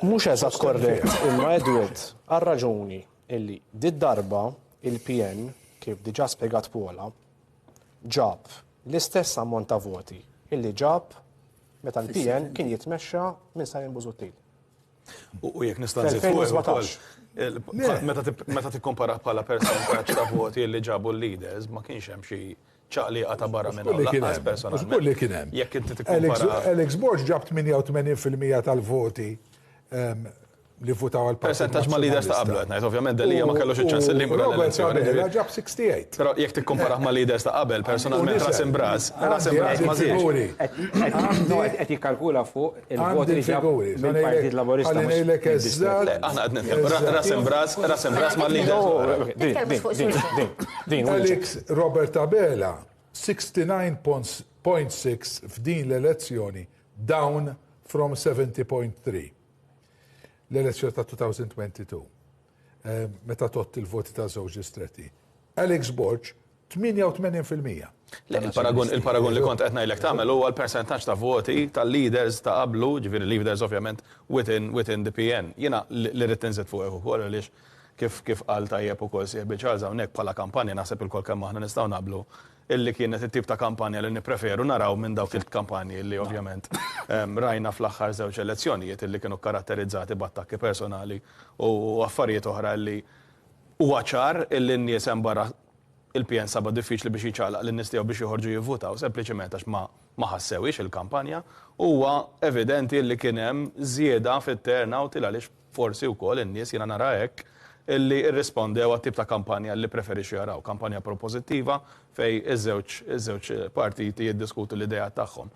[SPEAKER 18] Mhux eżatt korrett, imma Edward għal raġuni illi darba il-PN kif diġà spjegat Pola ġab l-istess ammont ta' voti illi ġab meta l-PN kien jitmexxa minn Sajn Busuttil.
[SPEAKER 19] U jekk nista' nżid meta tikkompara bħala persentaġġ ta' voti li ġabu l-leaders ma kienx hemm xi ċaqliqa ta' barra minn hawn personalment.
[SPEAKER 12] Żgur li kien hemm.
[SPEAKER 19] Jekk inti tikkompara.
[SPEAKER 12] Alex Borch ġab 88% tal-voti li votaw għal
[SPEAKER 19] Percentaġġ ma' leaders ta' qablu qed ngħid, ovvjament Delija ma kellux iċ-ċans li jimra l-elezzjoni.
[SPEAKER 12] Robert Abela ġab 68.
[SPEAKER 19] Però jekk tikkomparah ma' leaders ta' qabel, personalment Rasim Braz ma żiedx.
[SPEAKER 1] Qed jikkalkula fuq il-voti li ġab mill-Partit Laburista.
[SPEAKER 19] Aħna qed nitkellmu Rasim Braz ma' leaders.
[SPEAKER 12] Alex Robert Abela 69.6 f'din l-elezzjoni down from 70.3. L-elezzjoni ta' 2022. Meta tott il-voti ta' żewġ distretti. Alex Borg 88%.
[SPEAKER 19] Il-paragon li kont qed ngħidlek tagħmel huwa l-persentaġġ ta' voti tal-leaders ta' qablu, ġifieri leaders ovvjament within the PN. Jiena li rrid tinżid fuq ukoll għaliex kif qal tajjeb ukoll Sieħbi Charles hawnhekk bħala kampanja naħseb il-kol kemm aħna nistgħu naqblu illi kienet it-tip ta' kampanja li nippreferu naraw minn dawk il-kampanji li ovvjament rajna fl-aħħar żewġ elezzjonijiet illi kienu karatterizzati b'attakki personali u affarijiet oħra li huwa ċar illi n-nies hemm barra il-PN saba diffiċli biex jiċċaqlaq lin-nies tiegħu biex joħorġu jivvutaw sempliċement għax ma ħassewix il-kampanja huwa evidenti li kien hemm żieda fit-turnout għaliex forsi wkoll in-nies jiena nara hekk illi irrispondew għat-tip ta' kampanja li preferixxu jaraw, kampanja proposittiva fej iż-żewġ partiti jiddiskutu l-idea tagħhom.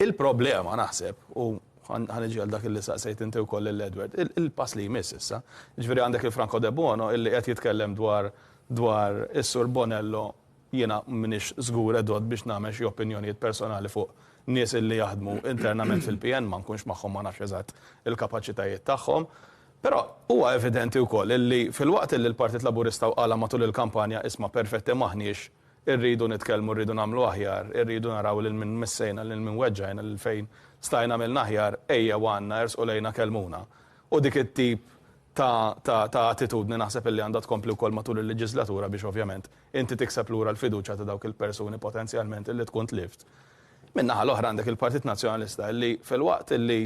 [SPEAKER 19] Il-problema naħseb, u ħaniġi għal dak illi saqsejt inti wkoll l-Edward, il-pass li jmiss issa. Ġifieri għandek il-Franco De Bono illi qed jitkellem dwar is-Sur Bonello jiena m'iniex żgur Edward biex nagħmel xi opinjonijiet personali fuq nies illi jaħdmu internament fil-PN ma nkunx magħhom ma nafx eżatt il-kapaċitajiet tagħhom. Però huwa evidenti wkoll illi fil-waqt li l-Partit Laburista qala matul il-kampanja isma' perfetti maħniex irridu nitkellmu, rridu nagħmlu aħjar, irridu naraw lil min missejna lil min weġġajna lil fejn stajna mill aħjar ejja għandna ersqu lejna kelmuna. U dik it-tip ta' attitudni naħseb illi għandha tkompli wkoll matul il-leġislatura biex ovvjament inti tikseb lura l-fiduċja ta' dawk il-persuni potenzjalment illi tkun tlift. Min-naħa l-oħra għandek il-Partit Nazzjonalista illi fil-waqt illi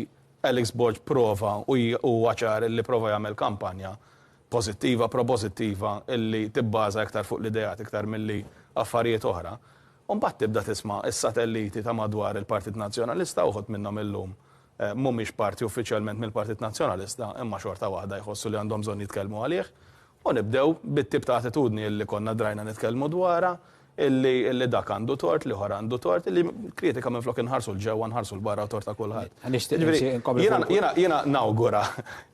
[SPEAKER 19] Alex Borg prova u għaċar illi prova jagħmel kampanja pozittiva, proposittiva, illi tibbaża iktar fuq l-idejat iktar milli affarijiet oħra. Mbagħad tibda tisma' is-satelliti ta' madwar il-Partit Nazzjonalista uħud minnhom illum mhumiex parti uffiċjalment mill-Partit Nazzjonalista, imma xorta waħda jħossu li għandhom bżonn jitkellmu għalih. U nibdew bit-tip ta' attitudni illi konna drajna nitkellmu dwarha, illi dak għandu tort, li ħora għandu tort, illi kritika minn flok inħarsu l-ġewwa nħarsu l-barra torta kulħadd. Jiena nawgura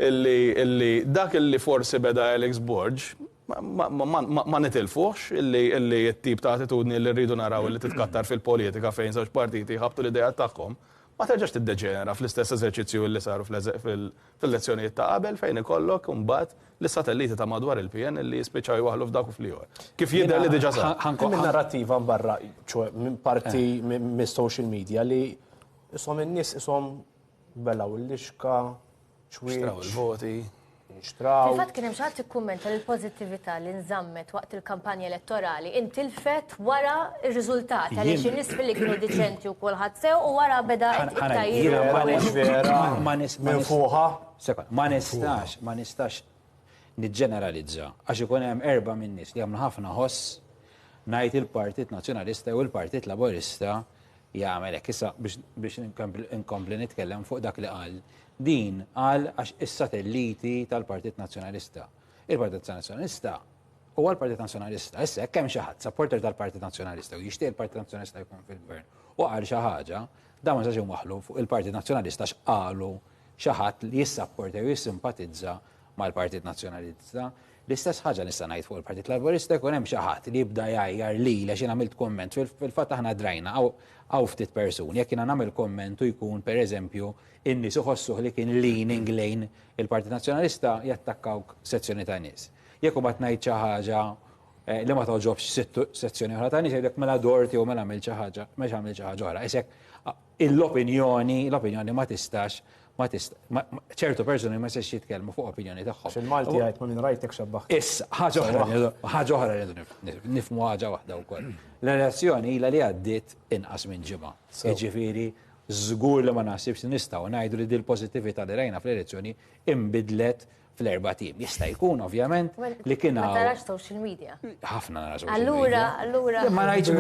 [SPEAKER 19] illi dak illi forsi beda Alex Borg ma nitilfux illi t-tip ta' attitudni li rridu naraw illi titkattar fil-politika fejn żewġ partiti ħabtu l-idea tagħhom. Ma terġax tiddeġenera fl-istess eżerċizzju li saru fil-elezzjonijiet ta' qabel fejn ikollok imbagħad l-satelliti ta' madwar il-PN li jispiċċaw jwaħlu f'dak u fl-ieħor. Kif jidher li diġà sar.
[SPEAKER 18] Minn narrattiva barra, minn parti mis-social media li isom in-nies isom belaw il-lixka,
[SPEAKER 19] xtraw il-voti.
[SPEAKER 20] Fil-fatt kien hemm xi ħadd ikkummenta l-pożittività li nżammet waqt il-kampanja elettorali intilfet wara r-riżultat għaliex in-nies li kienu diċenti u kulħadd sew u wara beda
[SPEAKER 18] minn fuqha.
[SPEAKER 1] Ma nistax niġġeneralizza għax ikun hemm erba' minn nies li jagħmlu ħafna ħoss ngħid il-Partit Nazzjonalista u l-Partit Laburista jagħmel hekk issa biex inkompli nitkellem fuq dak li qal. Din għal għax is-satelliti tal-Partit Nazzjonalista. Il-Partit Nazzjonalista huwa l-Partit Nazzjonalista. Issa hekk hemm xi ħadd supporter tal-Partit Nazzjonalista u jixtieq il-Partit Nazzjonalista jkun fil-gvern u qal xi ħaġa, da ma sax waħlu fuq il-Partit Nazzjonalista x'qalu xi ħadd li jissapporta u jissimpatizza mal-Partit Nazzjonalista. L-istess ħaġa nista' ngħid fuq il-Partit Laburista jkun hemm xi ħadd li jibda jgħajjar lili għax jien għamilt komment fil-fatt aħna drajna għaw ftit persuni. Jekk jiena nagħmel komment u jkun pereżempju in-nies iħossuh li kien leaning lejn il-Partit Nazzjonalista jattakkawk sezzjoni ta' nies. Jekk ma ngħid xi ħaġa li ma toġobx sezzjoni oħra ta' nies jgħidlek mela dorti u mela għamil xi ħaġa, mhux għamil xi ħaġa oħra. Isek l-opinjoni ma tistax ċertu persuni ma jistax jitkellmu fuq opinjoni tagħhom.
[SPEAKER 18] X'il-Malti jgħid ma minn rajtek xabbaħ.
[SPEAKER 1] Issa ħaġa oħra rridu nifhmu ħaġa waħda wkoll. L-elezzjoni ilha li għaddiet inqas minn ġimgħa. Jiġifieri żgur li ma naħsibx nistgħu ngħidu li l-pożittività li rajna fl-elezzjoni inbidlet fl-erba' tim. Jista' jkun ovvjament li kien hawn.
[SPEAKER 20] Ma tarax social media.
[SPEAKER 1] Ħafna nara social media.
[SPEAKER 20] Allura.
[SPEAKER 1] Ma rajtx.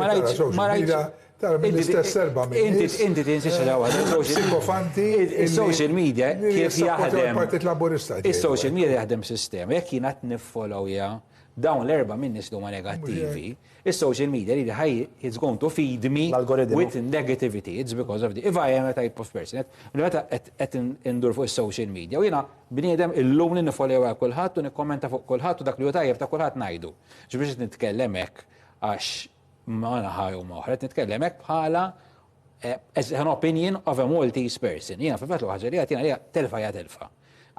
[SPEAKER 12] Tara mill-istess serba
[SPEAKER 1] Inti tinsiex l-ewwel.
[SPEAKER 12] Sikofanti.
[SPEAKER 1] Is-social media kif jaħdem.
[SPEAKER 12] Partit Laburista.
[SPEAKER 1] Is-social media jaħdem sistema. Jekk jien qed niffollowja dawn l-erba' minn nies huma negattivi. Is-social media li ħaj it's going to feed me with negativity. It's because of the if I am a type of person. Meta qed indur fuq is-social media u jiena bniedem illum li nifollowja kulħadd u nikkommenta fuq kulħadd u dak li hu tajjeb ta' kulħadd ngħidu. Biex nitkellem hekk għax ma naħaju moħra, nitkellem hekk bħala as an opinion of a Maltese person. Jiena fil-fatt ħaġa li għatina telfa hija telfa.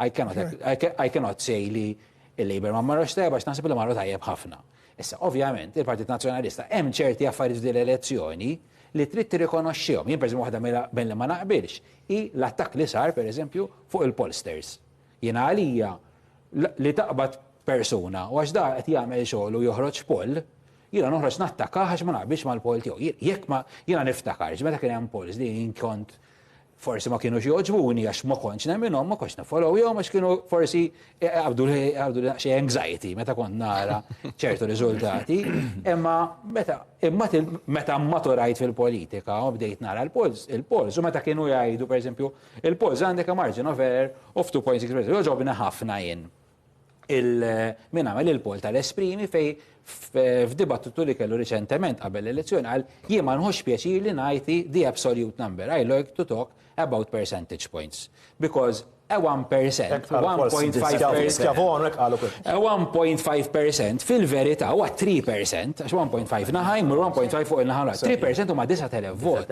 [SPEAKER 1] I cannot say li il-Labor ma marrox tajjeb għax naħseb li marru tajjeb ħafna. Issa, ovvjament, il-Partit Nazzjonalista hemm ċerti affarijiet f'din l-elezzjoni li trid tirrikonoxxihom. Jien pereżempju waħda minn li ma naqbilx hi l-attakk li sar pereżempju fuq il-pollsters. Jiena għalija li taqbad persuna u għax da qed jagħmel xogħol u joħroġ poll, jiena noħroġ nattakka għax ma naqbilx mal-poll tiegħu. Jekk ma jiena niftakarx meta kien hemm polls li jien kont forsi ma kienu joġbuni għax ma kontx nemminhom, ma kontx nifollowjhom għax kienu forsi għabdu xi anxiety meta kont nara ċertu riżultati. Imma meta maturajt fil-politika u bdejt nara l-polls u meta kienu jgħidu pereżempju il-polls għandek a margin of error of 2.6%. Joġobna ħafna jien. Min għamel il-poll tal-Esprimi fej f'dibattitu li kellu riċentement qabel l-elezzjoni għal jien ma nħoss pjaċir li ngħid the absolute number. I like to talk about percentage points. Because a 1%, 1.5% fil-verità huwa 3%, għax 1.5 naħajm, 1.5 fuq il-naħa 3% huma 9,000 vot.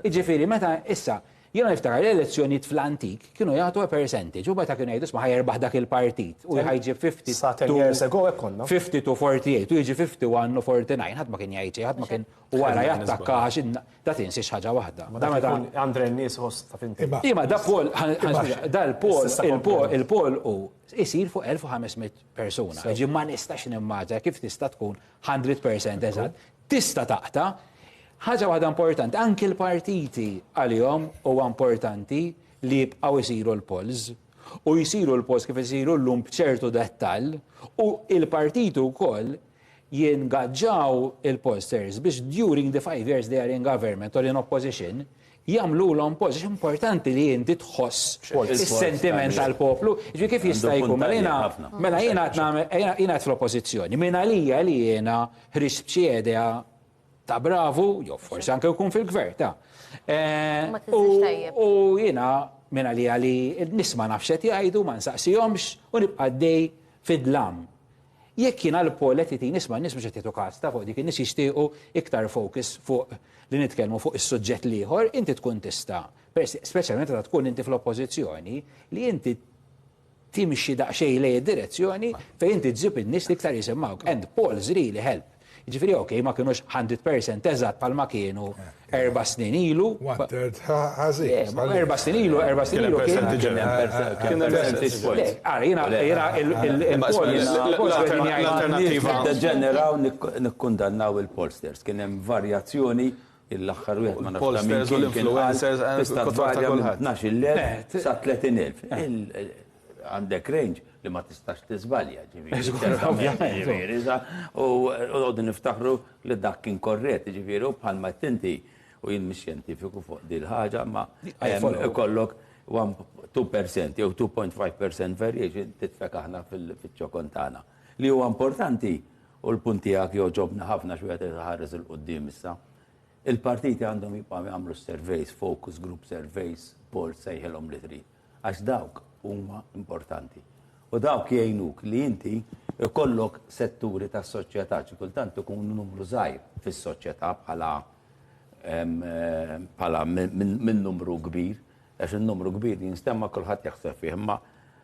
[SPEAKER 1] Iġifieri meta issa jiena niftakar l-elezzjonijiet fl-antik kienu jagħtu a percentage u meta kienu jgħidu ma ħajjerbaħ dak il-partit u ħajġib 50 to 48 u jiġi 51 u 49 ħadd ma kien jgħid ħadd ma kien wara jattakka għax da tinsiex ħaġa waħda.
[SPEAKER 18] Andre n-nies ħoss ta' finti.
[SPEAKER 1] Ima il-poll u isir fuq 1500 persuna. Ġi ma nistax nimmaġa kif tista' tkun 100% eżatt. Tista' taqta' ħaġa waħda importanti, anke l-partiti għalihom huwa importanti li jibqgħu jsiru l-polls u jsiru l-polls kif isiru llum b'ċertu dettall u l-partiti wkoll jingaġġaw il-pollsters biex during the 5 years they are in government or in opposition jagħmlulhom polls. Importanti li inti tħoss is-sentiment tal-poplu. Ġi kif jista' jkun mela jiena fl-oppożizzjoni. Minn għalija li jiena ħriġ b'xi idea ta' bravu, jew forsi anke jkun fil-gvern ta'. U jiena minn għalija li nisma' nafx qed jgħidu ma nsaqsihomx u nibqa' dej fid-dlam. Jekk jiena l-poll qed nisma' nies mhux qed jagħtu każ ta' fuq dik in-nies jixtiequ iktar focus fuq li nitkellmu fuq is-suġġett ieħor, inti tkun tista', speċjalment meta tkun inti fl-oppożizzjoni, li inti timxi daqsxejn lejn id-direzzjoni fejn inti tġib in-nies li iktar jisimgħuk. And polls really help. Ġifiri, ok, ma kienux 100% eżatt palma kienu 4 snin ilu.
[SPEAKER 12] 1/3 ħażin.
[SPEAKER 1] 4 snin ilu, 4 snin ilu
[SPEAKER 21] l-alternativa. Ġeneraw nikkundannaw il-pollsters. Kien hemm varjazzjoni l-aħħar wieħed ma nafx l-influencers tista' tvarja minn 12,000 sa 30,000. Għandek range li ma tistax tiżbalja, ġifieri. U għodu niftaħru li dak kien korrett, ġifieri, u bħalma tinti u jien mhix xjentifiku fuq din ħaġa, ma ikollok 2% jew 2.5% variation titfek aħna fil-ċokon tagħna. Li huwa importanti u l-punt tiegħek joġobna ħafna xwieħed ħares il-qudiem issa. Il-partiti għandhom jibqgħu jagħmlu surveys, focus group surveys, polls sejħilhom li trid. Għax dawk huma importanti. U dawk jgħinuk li inti ikollok setturi tas soċjetà ċi kultant ikun numru żgħir fis-soċjetà bħala minn numru kbir, għax in-numru kbir jinstemma kulħadd jaħseb fih, imma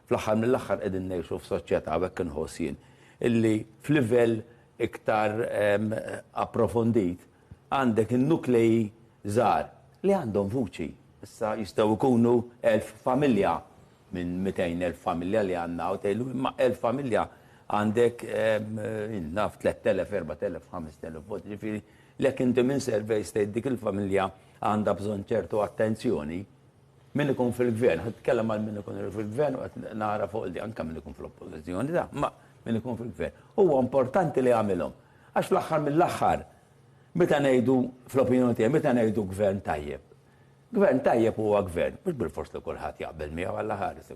[SPEAKER 21] fl-aħħar mill-aħħar qegħdin ngħixu f'soċjetà hekk inħoss jien illi f'livell iktar approfondit għandek in-nukleji żgħar li għandhom vuċi. Issa jistgħu jkunu 1000 familja minn 200,000 familja li għandna u tgħidu imma 1000 familja għandek naf 3,000, 4,000, 5,000 vot. Ġifieri lek inti minn survey state dik il-familja għandha bżonn ċertu attenzjoni. Min ikun fil-gvern, ħatkellem għal min ikun fil-gvern u qed nara fuq li anke min ikun fl-oppożizzjoni da, ma min ikun fil-gvern. Huwa importanti li għamilhom. Għax fl-aħħar mill-aħħar Meta ngħidu fl-opinjoni tiegħi, meta ngħidu gvern tajjeb. Gvern tajjeb huwa gvern, mhux bil-fors li kulħadd jaqbel miegħu alla ħares.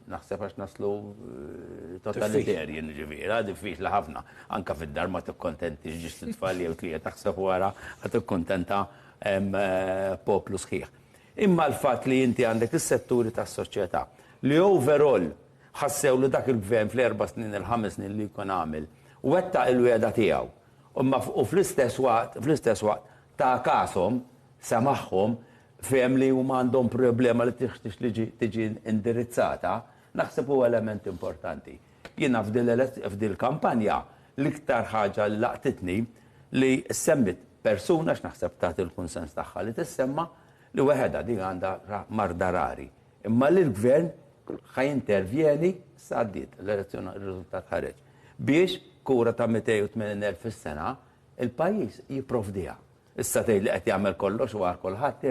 [SPEAKER 21] Naħseb għax naslu totalitarjan ġifiera, diffiċli ħafna. Anka fid-dar ma tikkontenti ġiex titfal jew tlieta taħseb wara ħad tikkuntenta poplu sħiħ. Imma l-fatt li inti għandek is-setturi tas-soċjetà li overall ħassew li dak il-gvern fl-4 snin, il-5 snin li jkun għamel wettaq il-weda tiegħu. U fl-istess waqt ta' kasom samaħħom fehem li huma għandhom problema li tixtiex li tiġi indirizzata, naħseb huwa element importanti. Jiena f'dil kampanja l-iktar ħaġa li laqtitni li semmit persuna x'naħseb tagħti il-kunsens tagħha li tissemma li weħeda din għandha marda rari. Imma li l-gvern ħajintervjeni s'għaddiet l-elezzjoni r-riżultat ħareġ biex kura ta' 280,000 fis-sena il-pajjiż jipprovdiha. Issa tgħid li qed jagħmel kollox u għal kulħadd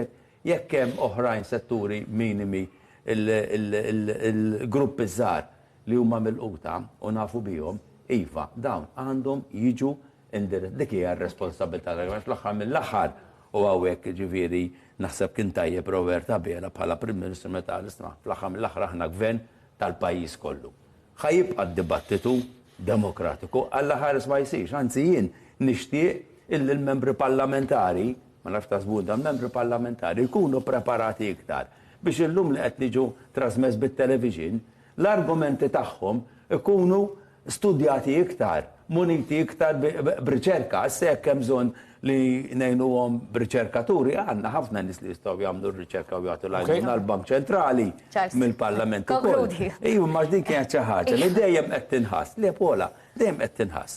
[SPEAKER 21] jekk hemm oħrajn setturi minimi il-gruppi żgħar li huma milquta u nafu bihom, iva, dawn għandhom jiġu dik hija r-responsabilità fl-aħħar mill-aħħar u hawnhekk ġifieri naħseb kien tajjeb Robert Abela bħala Prim Ministru meta isma' fl-aħħar mill-aħħar aħna gvern tal-pajjiż kollu. Ħajibqa' d-dibattitu demokratiku alla ħares ma jsirx, anzi jien nixtieq illi l-membri parlamentari, ma nafx tasbuda, membri parlamentari jkunu preparati iktar biex illum li qed niġu trasmess bit-television l-argumenti tagħhom ikunu studjati iktar, muniti iktar b'riċerka, issa jekk hemm bżonn li ngħinuhom b'riċerkaturi, għandna ħafna nies li jistgħu jagħmlu r-riċerka u jagħtu l-għajnuna l-Bank Ċentrali mill-Parlament ukoll. Ejju ma din kienet xi ħaġa li dejjem qed tinħass, li Pola, dejjem qed tinħass.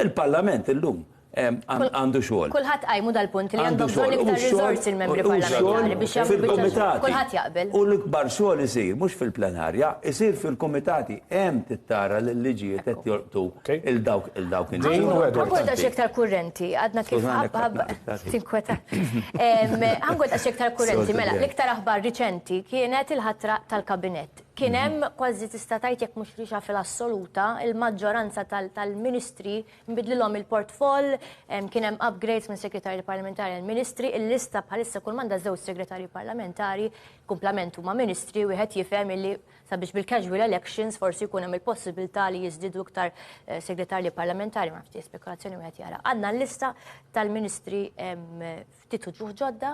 [SPEAKER 21] Il-Parlament illum għandu xogħol.
[SPEAKER 20] Kulħadd qajmu dal-punt li għandhom bżonn iktar riżorsi il-membri parlamentari biex
[SPEAKER 21] fil-komitati.
[SPEAKER 20] Kulħadd jaqbel.
[SPEAKER 21] U l-ikbar xogħol isir mhux fil-plenarja, isir fil-komitati hemm tittara l-liġijiet qed jolqtu il-dawk
[SPEAKER 20] Ħankun għax iktar kurrenti, għadna kif tinkweta. Ħankun għax iktar kurrenti, mela l-iktar aħbar riċenti kienet il-ħatra tal-kabinett. Kien hemm kważi tista' tgħid jekk mhux rixa fil-assoluta il-maġġoranza tal-ministri nbidlilhom il-portfoll, kien hemm upgrades minn segretarji parlamentari għal ministri, il-lista bħalissa kull manda żewġ segretarji parlamentari, kumplament huma ministri wieħed jifhem illi sabiex bil-casual elections forsi jkun hemm il-possibilità li jiżdiedu iktar segretarji parlamentari ma ftit spekulazzjoni wieħed jara. Għandna l-lista tal-ministri ftit uġuħ ġodda.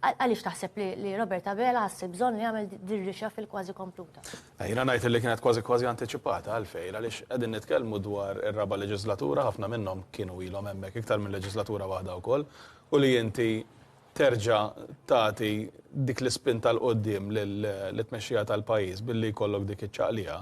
[SPEAKER 20] Għaliex taħseb li Robert Abela ħassib bżonn li jagħmel dir-rixa fil-kważi kompluta?
[SPEAKER 19] Jiena ngħid li kienet kważi antiċipata għalfejn għaliex qegħdin nitkellmu dwar ir-raba' leġislatura, ħafna minnhom kienu ilhom hemmhekk iktar minn leġislatura waħda wkoll, u li inti terġa' tagħti dik l-ispin tal-qoddim lit-tmexxija tal-pajjiż billi jkollok dik iċ-ċaqlija,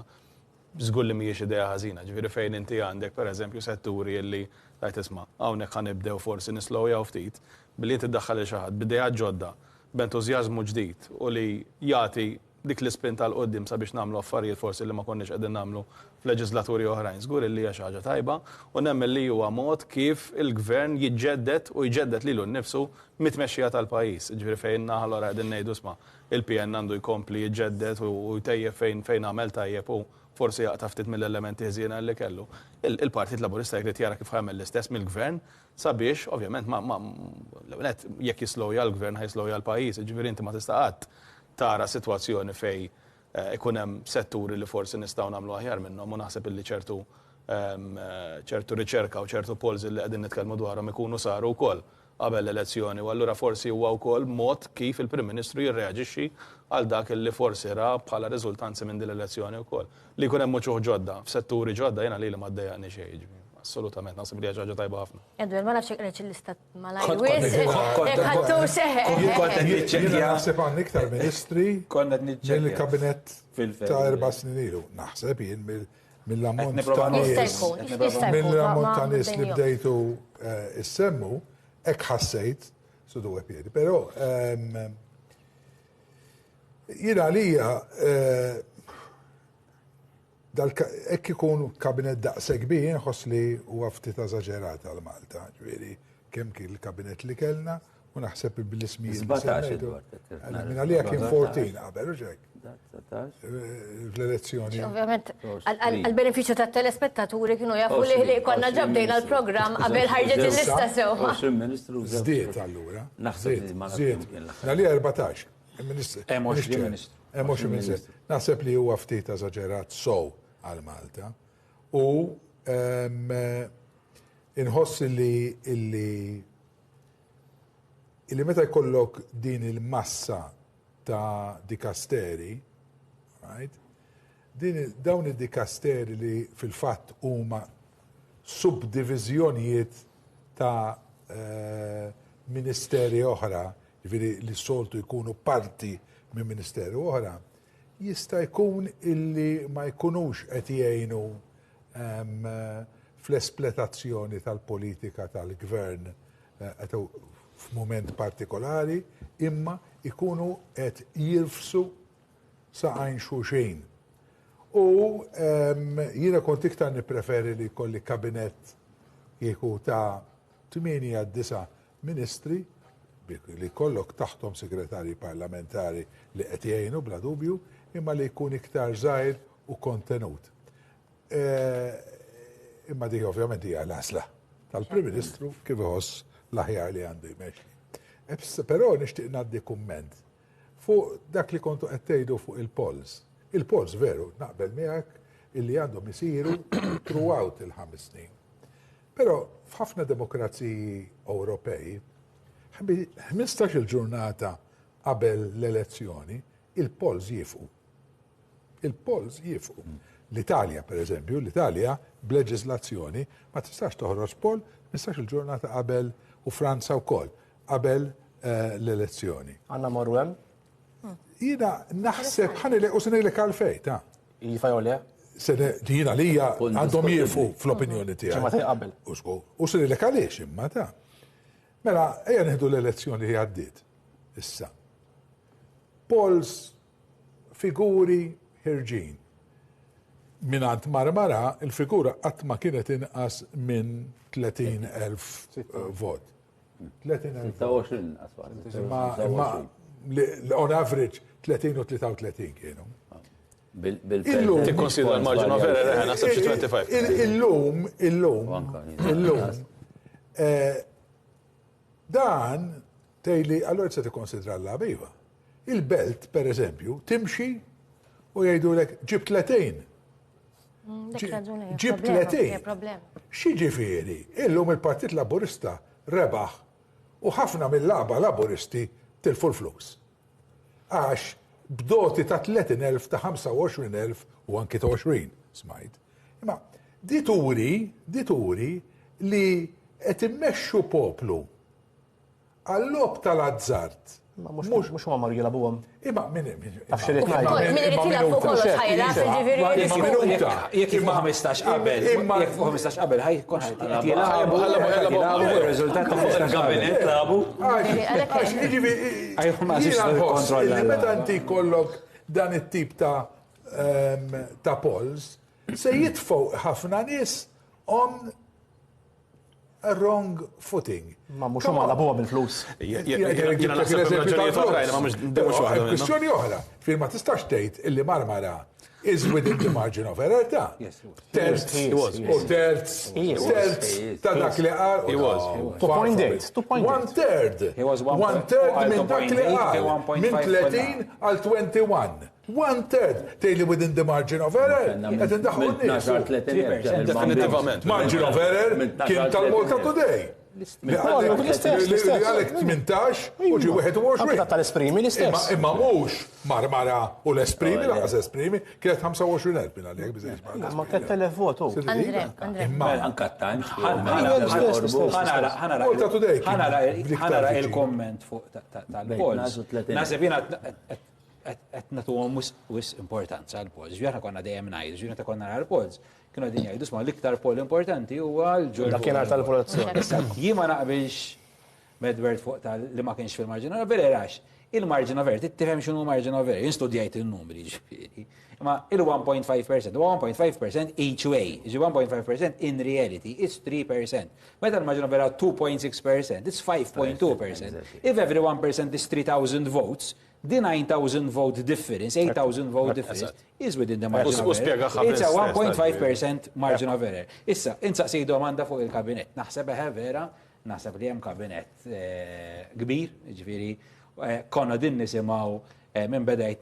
[SPEAKER 19] żgur li mhijiex idea ħażina. Ġifieri fejn inti għandek pereżempju setturi li tajt isma' hawnhekk ħanibdew forsi nislowjaw ftit billi tiddaħħal xi ħadd b'idejat ġodda, b'entużjażmu ġdid u li jagħti dik l-ispin tal-qoddim sabiex nagħmlu affarijiet forsi li ma konniex qegħdin nagħmlu f'leġislatori oħrajn. Żgur li hija xi ħaġa tajba u nemmen li huwa mod kif il-gvern jiġġedded u jġedded lilu nnifsu mit-tmexxija tal-pajjiż. Ġifieri fejn naħal ora qegħdin ngħidu isma' il-PN għandu jkompli jiġġedded u jtejjeb fejn għamel tajjeb u forsi jaqta' ftit mill-elementi ħżiena li kellu. Il-Partit Laburista jgħid jara kif ħamel l-istess mill-gvern sabiex, ovvjament, jekk jislowja l-gvern ħajslowja l-pajjiż, ġifieri inti ma tista' qatt tara sitwazzjoni fej ikun hemm setturi li forsi nistgħu nagħmlu aħjar minnhom u naħseb illi ċertu riċerka u ċertu polls li qegħdin nitkellmu dwarhom ikunu saru wkoll qabel l-elezzjoni u allura forsi huwa wkoll mod kif il-Prim Ministru jirreaġixxi għal dak li forsi ra bħala riżultanzi minn din l-elezzjoni wkoll. Li jkun hemm uċuħ ġodda f'setturi ġodda jiena lili ma ddejjaqni xejn. Assolutament, naħseb li ħaġa tajba ħafna.
[SPEAKER 20] Edwin, ma nafx qed l-istat malaj wis, ħadtu seħ.
[SPEAKER 12] Naħseb għan iktar ministri mill-kabinet ta' 4 snin ilu. Naħseb jien mill-ammont ta' nies li bdejtu issemmu, hekk ħassejt sudu piedi. Però jiena għalija ekk ikun kabinet daqse kbir, nħoss li huwa ftit eżaġerat għal Malta, ġifieri kemm kien il-kabinet li kellna U naħseb bil-ismijiet.
[SPEAKER 21] 17 Edward.
[SPEAKER 12] Minn għalija kien 14 qabel, uġek. L-elezzjoni.
[SPEAKER 20] Ovvjament, għal-beneficju ta' telespettaturi kienu jafu li konna ġabdejna l-program qabel ħarġet il-lista sewa.
[SPEAKER 12] Zdiet allura.
[SPEAKER 21] Naħseb
[SPEAKER 12] Zdiet. Għalija 14. Naħseb li huwa ftit eżaġerat sow għal Malta. U inħoss illi meta jkollok din il-massa ta' dikasteri, right? Dawn id-dikasteri li fil-fatt huma subdiviżjonijiet ta' ministeri oħra, li soltu jkunu parti minn ministeri oħra, jista' jkun illi ma jkunux qed jgħinu fl-espletazzjoni tal-politika tal-gvern f'mument partikolari, imma ikunu qed jirfsu saqajn xulxin. U jiena kont iktar nippreferi li jkolli kabinett kieku ta' 8-9 ministri li kollok taħtom segretarji parlamentari li qed jgħinu bla dubju, imma li jkun iktar żgħir u kontenut. Imma dik ovvjament hija l-għażla tal-Prim Ministru kif iħoss l-aħjar li għandu jmexxi. Però nixtieq ngħaddi kumment fuq dak li kontu qed tgħidu fuq il-polls. Il-polls veru naqbel miegħek illi għandhom isiru throughout il-5 snin. Però f'ħafna demokraziji Ewropej 15 ġurnata qabel l-elezzjoni il-polls jifqu. Il-polls jifqu. L-Italja, per eżempju, l-Italja b'leġislazzjoni ma tistax toħroġ poll 15 ġurnata qabel u Franza wkoll qabel l-elezzjoni.
[SPEAKER 18] Għanna morru hemm?
[SPEAKER 12] Jina naħseb ħanilek u se ngħidlek għalfejn, ta'
[SPEAKER 18] Iva jew le?
[SPEAKER 12] Jina li għandhom jiefu fl-opinjoni tiegħi.
[SPEAKER 18] Ġimgħa qabel.
[SPEAKER 12] U se ngħidlek għaliex imma ta'. Mela, ejja nieħdu l-elezzjoni li għaddiet. Issa. Polls, figuri ħirġin. Minant Marmara, il-figura qatt ma kienet inqas minn 30,000 vot.
[SPEAKER 21] 26
[SPEAKER 12] Imma on average 30 u 33 kienu.
[SPEAKER 19] Tikkonsidra l-marġin of error ħana naħseb xi 25.
[SPEAKER 12] Illum dan tgħidli allura se tikkonsidra l-labiva. Il-belt, per eżempju, timxi u jgħidulek ġib 30. Ġib 30. X'jiġifieri? Illum il-Partit Laburista rebaħ u ħafna mill-laba laburisti tilfu l-flus. Għax b'doti ta' 30,000 ta' 25,000 u anki ta' 20, smajt. Imma dituri li qed immexxu poplu għall-lob tal-azzart.
[SPEAKER 18] Mux ma marru jilabuhom.
[SPEAKER 12] Imma min
[SPEAKER 20] irid jilab fuq kollox ħajra,
[SPEAKER 1] jekk fuq 15 qabel, jekk fuq 15 qabel ħajkun jilagħbu r-riżultat ta' il-gabinet labu.
[SPEAKER 12] Illi meta inti jkollok dan it-tip ta' polls se jitfgħu ħafna nies on a wrong footing.
[SPEAKER 18] Ma mux ma labuha bil-flus.
[SPEAKER 12] Kwestjoni oħra, fil ma tistax tgħid illi Marmara is within the margin of error ta' terz ta' dak li qal.
[SPEAKER 18] 2.8.
[SPEAKER 12] One-third minn dak li qal minn 30 għal 21. One-third tgħidli within the margin of error. Qed indaħħu n-nies.
[SPEAKER 19] Definitivament.
[SPEAKER 12] Margin of error kien tal-Malta Today. Li għalek 18 u ġi 21.
[SPEAKER 18] Tal-esprimi l-istess.
[SPEAKER 12] Imma mux Marmara u l-esprimi, laqas esprimi, kienet 25,000 minn għalek bizzejx.
[SPEAKER 18] Ma kien televotu.
[SPEAKER 12] Imma
[SPEAKER 21] ankattanċ.
[SPEAKER 1] ħanara il-komment fuq tal-polls. Nasib jina qed nagħtuhom wis importanza għall-polls. Ġvierna konna dejjem ngħidu, ġvierna konna nara l-polls. Kienu għedin jgħidu sma l-iktar poll importanti huwa l-ġurnata.
[SPEAKER 18] Dakinhar tal-popolazzjoni.
[SPEAKER 1] Jien ma naqbilx Medward fuq li ma kienx fil-marġinal, vererax. il-margin of error, tifhem x'inhu margin of error, jinstudjajt in-numri ġifieri. Ma il-1.5%, 1.5% each way, 1.5% in reality is 3%. Meta l-margin of error 2.6%, it's 5.2%. If every 1% is 3,000 votes, the 9,000 vote difference, 8,000 vote difference is within the margin of error. It's a 1.5% margin of error. Issa, insaqsi domanda fuq il-kabinet. Naħseb vera, naħseb li hemm kabinet kbir, ġifieri konna din nisimgħu minn bedajt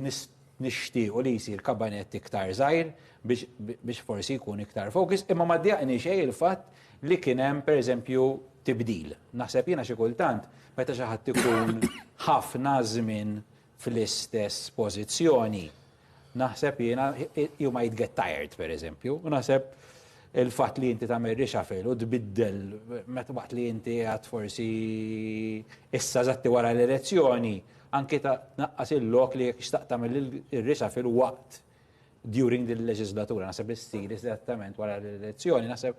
[SPEAKER 1] nixtiequ li jsir kabinet iktar żgħir biex forsi jkun iktar focus, imma ma ddieqni xejn il-fatt li kien hemm pereżempju tibdil. Naħseb jiena xi kultant meta xi ħadd ikun ħafna żmien fl-istess pożizzjoni. Naħseb jiena you might get tired pereżempju, u naħseb il-fatt li inti tagħmel reshuffle u tbiddel meta waqt li inti għad forsi issa żatti wara l-elezzjoni anke naqqas il-lok li xtaq tagħmel ir-reshuffle waqt during din-leġislatura. Naħseb istil eżattament wara l-elezzjoni, naħseb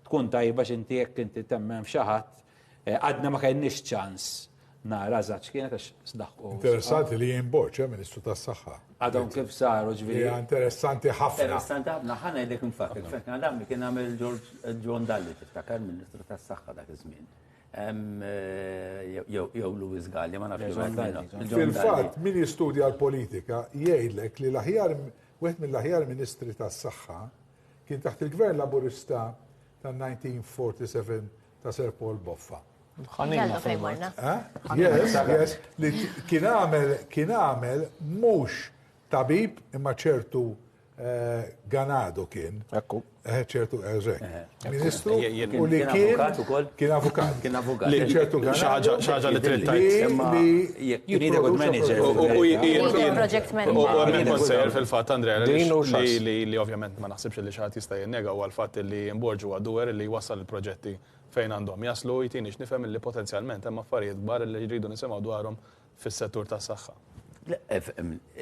[SPEAKER 1] tkun tajba x'inti jekk inti temmem xi ħadd għadna ma kellniex ċans nara żaġġ kienet għax sdaħħu.
[SPEAKER 12] Interessanti li jinborġ Ministru tas-Saħħa.
[SPEAKER 1] Għadhom kif saru ġifieri.
[SPEAKER 12] Hija interessanti ħafna.
[SPEAKER 21] Interessanti ħafna ħana jdek infakir. Fejn għadam kien għamel George John Dalli tiftakar Ministru tas-Saħħa dak iż-żmien. Jew Louis Galli ma nafx.
[SPEAKER 12] Fil-fatt min jistudja l-politika jgħidlek li l-aħjar wieħed mill-aħjar Ministri tas-Saħħa kien taħt il-Gvern Laburista tan-1947 ta' Sir Paul Boffa. Yes, li kien għamel mhux tabib imma ċertu Ganado kien. ċertu Ministru u li kien avukat.
[SPEAKER 21] Kien avukat.
[SPEAKER 12] Li ċertu Ganado.
[SPEAKER 19] Xaġa li trid tajt.
[SPEAKER 1] You need a good manager.
[SPEAKER 20] Project manager.
[SPEAKER 19] U għamil konsejjer fil-fatt, Andrea, li ovvjament ma naħsibx li xaħat jista' jennega u għal-fatt li jimborġu għadduwer li jwassal il-proġetti fejn għandhom jaslu jtini x'nifhem li potenzjalment hemm affarijiet kbar li jridu nisimgħu dwarhom fis-settur tas-saħħa.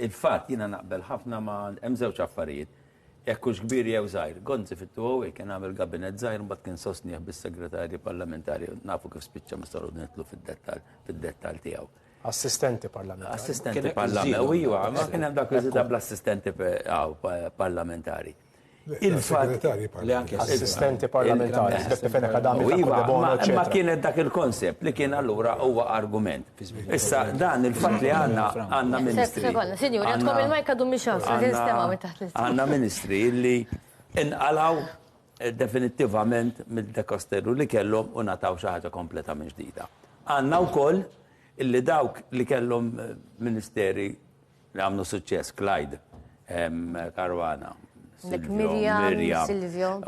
[SPEAKER 21] Il-fatt jiena naqbel ħafna ma' hemm żewġ affarijiet. Jekk hux kbir jew żgħir. Gonzi fit-tuħu kien għamel gabinet żgħir mbagħad kien sostnieh bis-segretarji parlamentari nafu kif spiċċa mistoru nitlu fid-dettall tiegħu.
[SPEAKER 18] Assistenti parlamentari.
[SPEAKER 21] Assistenti parlamentari. Ma kien hemm dak iżda bl-assistenti parlamentari.
[SPEAKER 18] Li anke assistenti parlamentari, fejn akademiċi.
[SPEAKER 21] Ma kienet dak il-konsept li kien allura huwa argument. Issa dan il-fatt li għandna ministri.
[SPEAKER 20] Sinjuri, għandkom il-majka dum
[SPEAKER 21] għandna ministri li inqalaw definittivament mid-dekosteru li kellhom u nataw xi ħaġa kompletament ġdida. Għandna wkoll illi dawk li kellhom ministeri li għamlu suċċess, Clyde, Caruana,
[SPEAKER 20] Miriam, Silvio,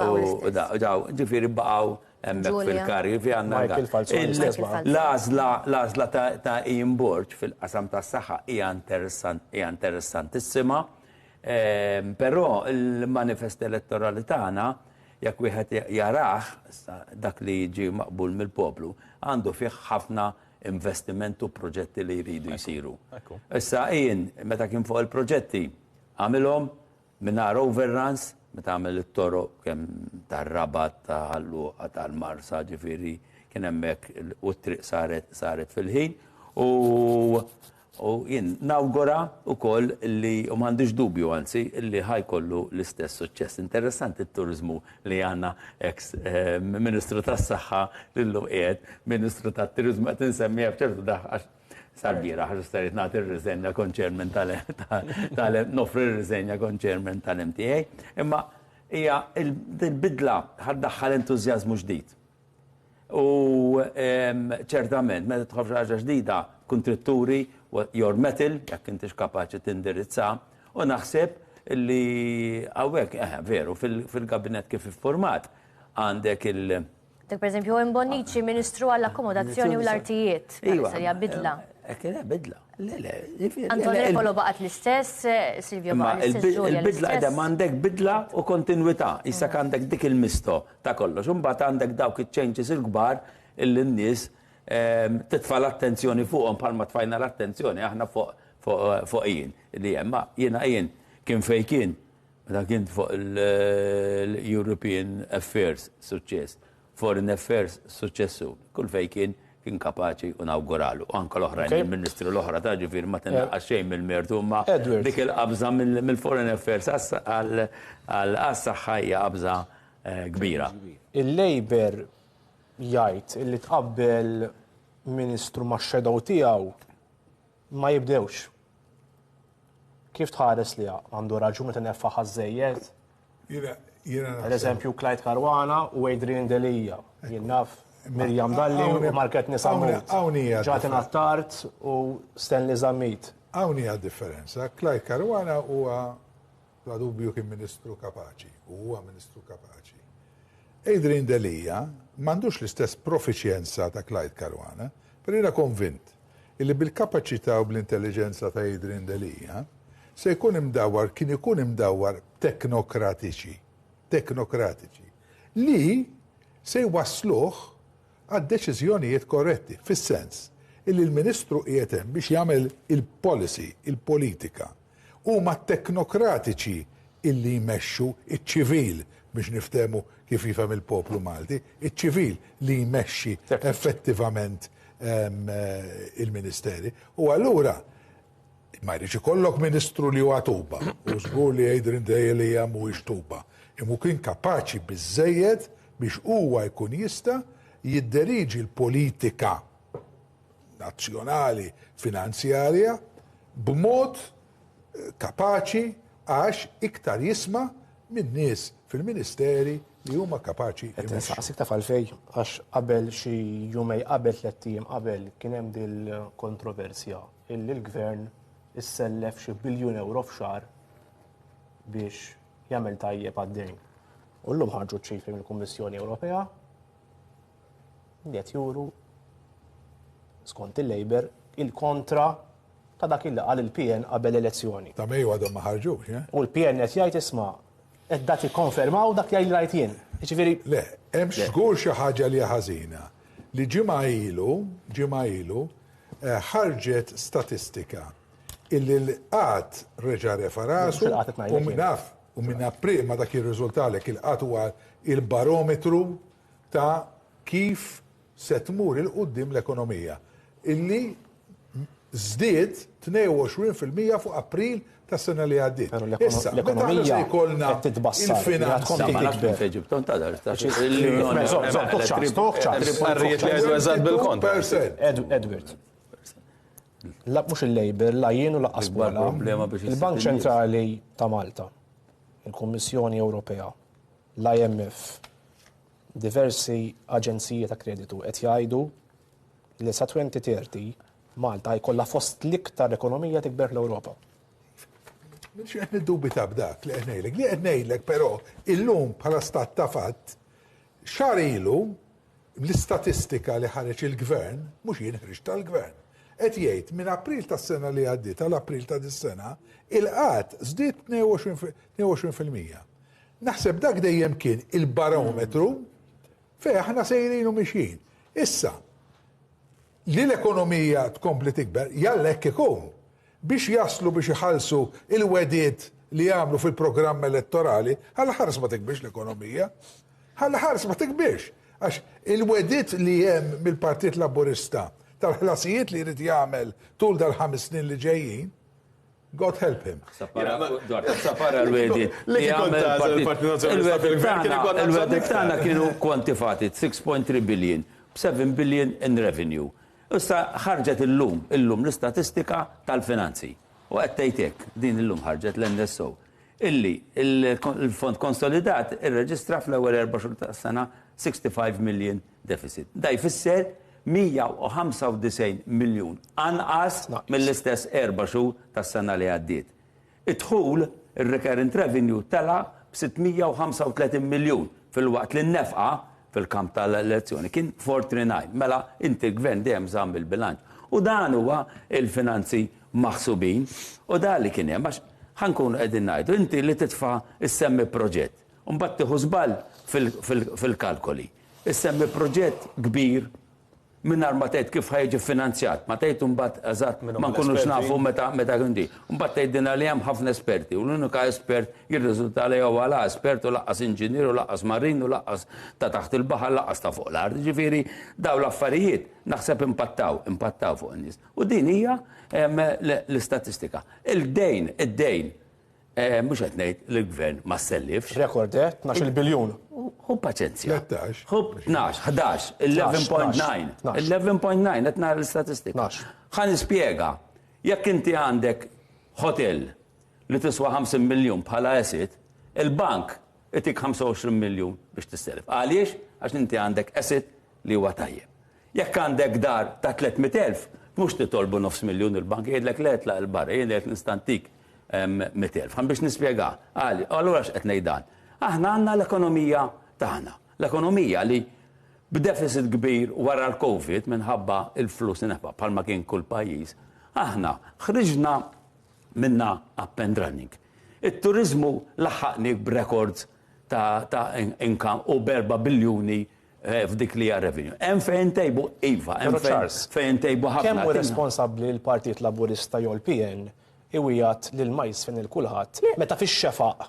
[SPEAKER 21] ġifiri baqaw emmek fil-karri fi għanna l-azla ta' Ian Borg fil-qasam ta' s-saħħa hija interessantissima, però il-manifest elettorali tagħna jekk wieħed jaraħ dak li jiġi maqbul mill-poplu għandu fih ħafna investimentu proġetti li jridu jsiru. Issa jien meta kien fuq il-proġetti għamilhom minnar overruns, meta għamil il-toro kem tar-Rabat, tal-Ħalluqa, tal-Marsa, ġifiri, kien hemmhekk u t-triq saret fil-ħin. U jien nawgura wkoll li u m'għandix dubju anzi li ħajkollu l-istess suċċess. Interessanti t-turizmu li għandna ex Ministru tas-Saħħa lillu qiegħed, Ministru tat-Turizmu qed insemmija f'ċertu daħħax. Sarbira, ħax starit nagħti ir-riżenja konċermen nofri r-riżenja konċermen tal-MTA, imma hija il-bidla ħaddaħħal entużjażmu ġdid. U ċertament, meta tħobb xi ħaġa ġdida, kun trid turi your metal, jekk intix kapaċi tindirizza, u naħseb li hawnhekk veru fil-gabinet kif iffurmat għandek
[SPEAKER 20] per eżempju, Bonnici, Ministru għall-Akkomodazzjoni u l-Artijiet. Serja bidla.
[SPEAKER 21] Kena bidla.
[SPEAKER 20] Antonio Polo baqat l-istess, Silvio baqat l-istess, Giulia
[SPEAKER 21] l-istess. Il-bidla għedem għandek bidla u kontinuità. Issak għandek dik il-misto ta' kollox. Umbat għandek dawk il-ċenġis il-gbar il-nis titfa l-attenzjoni fuqhom bħalma tfajna l-attenzjoni aħna fuq jien. Jiena jien kien fejkien, meta kien fuq l-European Affairs suċċess, Foreign Affairs suċċessu. Kull fejkien kien kapaċi u nawguralu. Anka l-oħrajn, il-Ministru l-oħra ta' ġifier ma tinnaqqas xejn mill-mertu ma dik il-qabża mill-Foreign Affairs għas-saħħa hija qabża kbira.
[SPEAKER 18] Il-Labor jgħid illi tqabbel Ministru max-shadow tiegħu ma jibdewx. Kif tħares li għandu raġuni tinnefa' ħażejjed? Per eżempju, Clyde Caruana u Adrian Delija. Jien naf Mirjam Dalli u Market Nisamut. Ġatin Attart u Stanley Zammit.
[SPEAKER 12] Hawn hija differenza. Clyde Caruana huwa bla dubju kien Ministru kapaċi. Huwa Ministru kapaċi. Adrian Delija m'għandux l-istess profiċjenza ta' Clyde Caruana, però jiena konvint illi bil-kapaċità u bl-intelligenza ta' Adrian Delija se jkun imdawwar, kien ikun imdawwar teknokratiċi li se jwassluh għad-deċiżjonijiet korretti, fis-sens illi l-Ministru qiegħed hemm biex jagħmel il-policy, il-politika, huma teknokratiċi illi jmexxu iċ-ċivil biex niftehmu kif jifhem il-poplu Malti, iċ-ċivil li jmexxi effettivament il-Ministeri. U allura ma jridx ikollok Ministru li huwa tuba, u żgur li Adrian Delija mhuwiex tuba. Imma kien kapaċi biżżejjed biex huwa jkun jista' jidderiġi l-politika nazzjonali finanzjarja b'mod kapaċi għax iktar jisma' minn nies fil-Ministeri li huma kapaċi.
[SPEAKER 18] Saqsik ta' falfej, għax qabel xi jumej qabel 3 ijiem qabel kien hemm dil-kontroversja illi l-Gvern issellef xi biljun euro f'xahar biex jagħmel tajjeb għad-dejn. U llum ħarġu ċifri mill-Kummissjoni Ewropea li qed juru skont il-Labor il-kontra ta' dak il qal il-PN qabel elezzjoni.
[SPEAKER 12] Ta' mejju għadhom ma ħarġux,
[SPEAKER 18] U l-PN qed jgħid isma' qed dak ikkonfermaw dak jgħid rajt jien. Jiġifieri
[SPEAKER 12] le, hemm żgur xi ħaġa li ħażina li ġimgħa ilu ħarġet statistika illi l-qatt reġa' refa' rasu u minn April ma dak ir-riżultalek il-qatt huwa il-barometru ta' kif se tmur il-qudiem l-ekonomija illi żdied 22% fuq April tas-sena li għaddiet. Issa,
[SPEAKER 18] l-ekonomija qed titbassar. Edward. La mhux il-Labor, la jien u laqqas il-Bank Ċentrali ta' Malta, il-Kummissjoni Ewropea, l-IMF, diversi aġenziji ta' kreditu qed jgħidu li sa 2030 Malta jkollha fost l-iktar ekonomija tikber l-Ewropa.
[SPEAKER 12] Mhux qed niddubita b'dak li qed ngħidlek. Li qed ngħidlek però illum bħala stat ta' fatt xahar ilu l-istatistika li ħareġ il-Gvern, mhux jien ħriġ tal-Gvern, qed jgħid minn April tas-sena li għaddiet tal-April ta' dis-sena il-qatt żdied 22%. Naħseb dak dejjem kien il-barometru fejn aħna sejrin u mixjin. Issa, li l-ekonomija tkompli tikber, jallek ikun biex jaslu biex iħallsu il-wediet li jagħmlu fil-programm elettorali, ħalla ħares ma tikbirx l-ekonomija, ħalla ħares ma tikbirx. Għax il-wediet li hemm mill-Partit Laburista tal-ħlasijiet li jrid jagħmel tul dal-5 snin li ġejjin, God help him.
[SPEAKER 21] Sapara l-wedi. Il-wedi tagħna kienu kwantifati 6.3 billion, 7 billion in revenue. Issa ħarġet illum l-istatistika tal-finanzi. U qed tgħidlek din illum ħarġet l-NSO. Illi il-fond konsolidat irreġistra fl-ewwel 4 xhur tas-sena 65 million deficit. Da jfisser 195 miljun anqas mill-istess 4 xhur tas-sena li għaddiet. Idħul ir-recurrent revenue tela b'635 miljun fil-waqt li n-nefqa fil-kamp tal-elezzjoni kien 439. Mela inti gvern dejjem żamm il-bilanċ. U dan huwa il-finanzi maħsubin u dan li kien hemm għax ħankunu qegħdin ngħidu inti li titfa' issemmi proġett u mbagħad tieħu żball fil-kalkoli. Issemmi proġett kbir minnar ma tgħid kif ħajġi finanzjat, ma tgħid imbagħad eżatt ma nkunux nafu meta kundi. Imbagħad tgħidilna li hemm ħafna esperti u l-unika espert jirriżulta li huwa la espert u laqqas inġinier u laqqas marin u laqqas ta' taħt il-baħar laqqas ta' fuq l-art. Ġifieri daw l-affarijiet naħseb impattaw fuq in-nies. U din hija l-istatistika. Il-dejn, mhux qed ngħid l-gvern ma sellifx.
[SPEAKER 18] Rekordet 12 biljun.
[SPEAKER 21] Hu paċenzja. 13. Hu 12, 11, 11.9. 11.9 qed nara l-istatistika. Ħa nispjega. Jekk inti għandek hotel li tiswa 50 miljun bħala asset, il-bank itik 25 miljun biex tisselif. Għaliex? Għax inti għandek asset li huwa tajjeb. Jekk għandek dar ta' 300,000, mhux titolbu 9 miljun il-bank jgħidlek le tla' il-barra, jgħidlek nistantik 100,000. Ħan biex nispjega. Allura x'qed ngħid dan. Aħna għandna l-ekonomija tagħna. L-ekonomija li b'deficit kbir wara l-Covid minħabba il-flus neħba bħalma kien kull pajjiż. Aħna ħriġna minna up and running. It-turizmu laħħaqni b'records ta' income u b'4 biljuni f'dik li revenue. Hemm fejn tejbu iva, hemm fejn tejbu ħafna.
[SPEAKER 18] Kemm hu responsabbli l-Partit Laburista jew l-PN iwijat lil majs fejn il-kulħadd meta fix-xefaq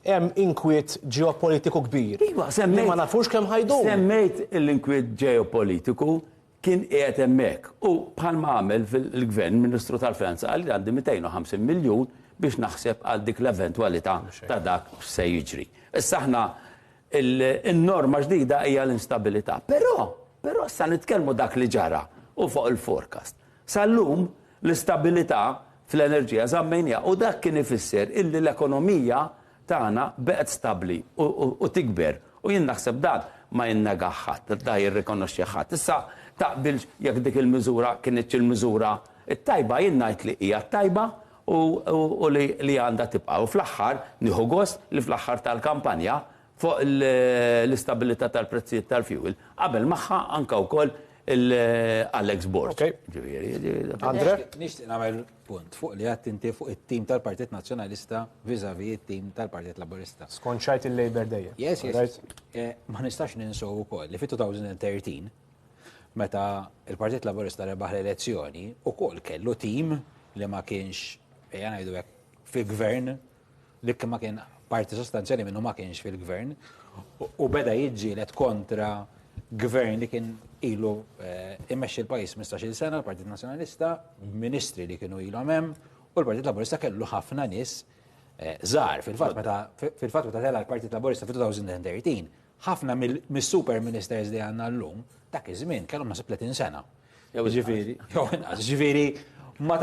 [SPEAKER 18] hemm inkwiet ġeopolitiku kbir.
[SPEAKER 21] Iva, semmejt
[SPEAKER 18] ma nafux kemm ħajdu.
[SPEAKER 21] Semmejt l-inkwiet ġeopolitiku kien qiegħed hemmhekk u bħalma għamel fil-Gvern Ministru tal-Finanza għal għandi 250 miljun biex naħseb għal dik l-eventwalità ta' dak se jiġri. Issa aħna il-norma ġdida hija l-instabilità. Però sa nitkellmu dak li ġara u fuq il-forecast. Sal-lum l-istabilità fl-enerġija żammejnija u dak kien ifisser illi l-ekonomija tagħna beqgħet stabbli u tikber. U jien naħseb dan ma jinnegaħ ħadd, da jirrikonoxxi ħadd. Issa taqbilx jekk dik il-miżura kienitx il-miżura it-tajba jien ngħid li hija tajba u li għandha tibqa'. U fl-aħħar nieħu gost li fl-aħħar tal-kampanja fuq l-istabilità tal-prezzijiet tal-fuel qabel magħha anke wkoll Alex Borg.
[SPEAKER 18] Andre?
[SPEAKER 1] Nixtieq nagħmel punt fuq li għadt inti fuq it-tim tal-Partit Nazzjonalista viżavi it-tim tal-Partit Laburista.
[SPEAKER 18] Skonċajt il-Labor dejjem.
[SPEAKER 1] Yes. Ma nistax ninsew ukoll li fi-2013 meta il-Partit Laburista rebaħ l-elezzjoni ukoll kellu tim li ma kienx ngħidu hekk fil-gvern li ma kien parti sostanzjali minnu ma kienx fil-gvern u beda jiġġieled kontra gvern li kien ilu immexxi l-pajjiż 15-il sena, l-Partit Nazzjonalista, ministri li kienu ilhom hemm u l-Partit Laburista kellu ħafna nies żgħar. Fil-fatt meta tela l-Partit Laburista fi-2013, ħafna mis-super ministers li għandna llum dak iż-żmien kellhom nasib 30 sena. Ġifieri ma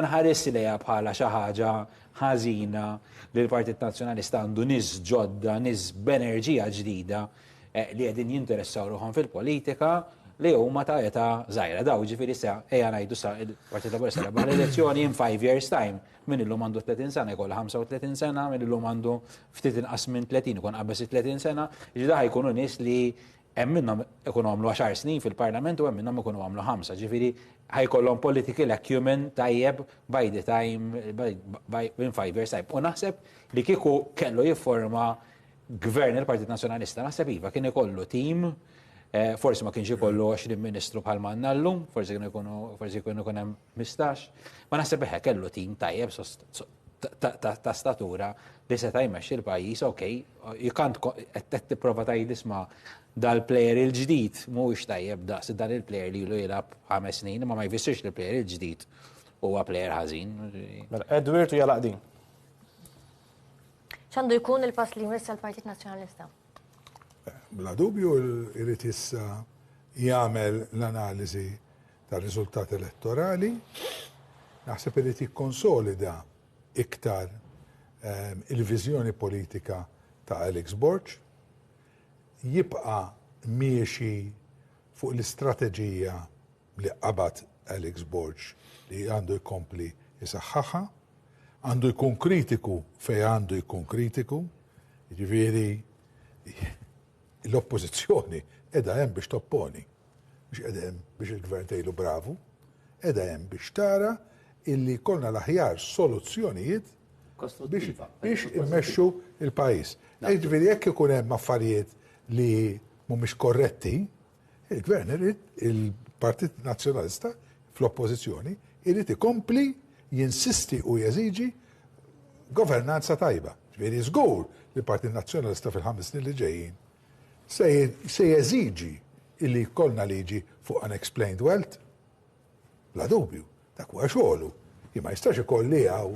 [SPEAKER 1] nħares lejha bħala xi ħaġa ħażina li l-Partit Nazzjonalista għandu nies ġodda, nies b'enerġija ġdida li qegħdin jinteressaw ruħhom fil-politika li huma ta' età żgħira. Daw ġifieri sa ejja ngħidu sa il-Partit Laburista rebaħ l-elezzjoni in 5 years time min illum għandu 30 sena jkollha 35 sena, min illum għandu ftit inqas minn 30 ikun qabeż 30 sena, ġifieri ħajkunu nies li hemm minnhom ikunu għamlu 10 snin fil-Parlament u hemm minnhom ikunu għamlu 5. Ġifieri ħajkollhom political acumen tajjeb by the time in 5 years time. U naħseb li kieku kellu jifforma gvern il-Partit Nazzjonalista, naħseb iva kien ikollu tim, forsi ma kienx ikollu 20 ministru bħalma għandna llum, forsi kienu ikun hemm 15, ma naħseb kellu tim tajjeb ta' statura li seta' jmexxi l-pajjiż, okej, qed tipprova tgħid isma' dal-plejer il-ġdid mhuwiex tajjeb daqs dan il-plejer li ilu jilgħab 5 snin, ma jfissirx li l-plejer il-ġdid huwa plejer ħażin.
[SPEAKER 18] Edward u jalaqdin.
[SPEAKER 20] X'għandu jkun il-pass li jmiss għall-Partit Nazzjonalista?
[SPEAKER 12] Bla dubju irid issa jagħmel l-analiżi tar-riżultati elettorali, naħseb irid jikkonsolida iktar il-viżjoni politika ta' Alex Borg, jibqa' miexi fuq l-istrateġija li qabad Alex Borg li għandu jkompli jisaħħaħa, għandu jkun kritiku fej għandu jkun kritiku, jiġifieri l-oppożizzjoni qiegħda hemm biex topponi, biex qiegħda hemm biex il-gvern tgħidu bravu, qiegħda hemm biex tara illi jkollna l-aħjar soluzzjonijiet biex immexxu il-pajjiż. Jiġifieri jekk ikun hemm affarijiet li mhumiex korretti, Il-gvern irid, il-Partit Nazzjonalista fl-oppożizzjoni irid ikompli jinsisti u jeżiġi governanza tajba. Ġifieri żgur li l-Partit Nazzjonalista fil-5 snin li ġejjin se jeżiġi illi jkollna liġi fuq unexplained wealth. La dubju, dak huwa xogħlu. Ma jistax ikolli hawn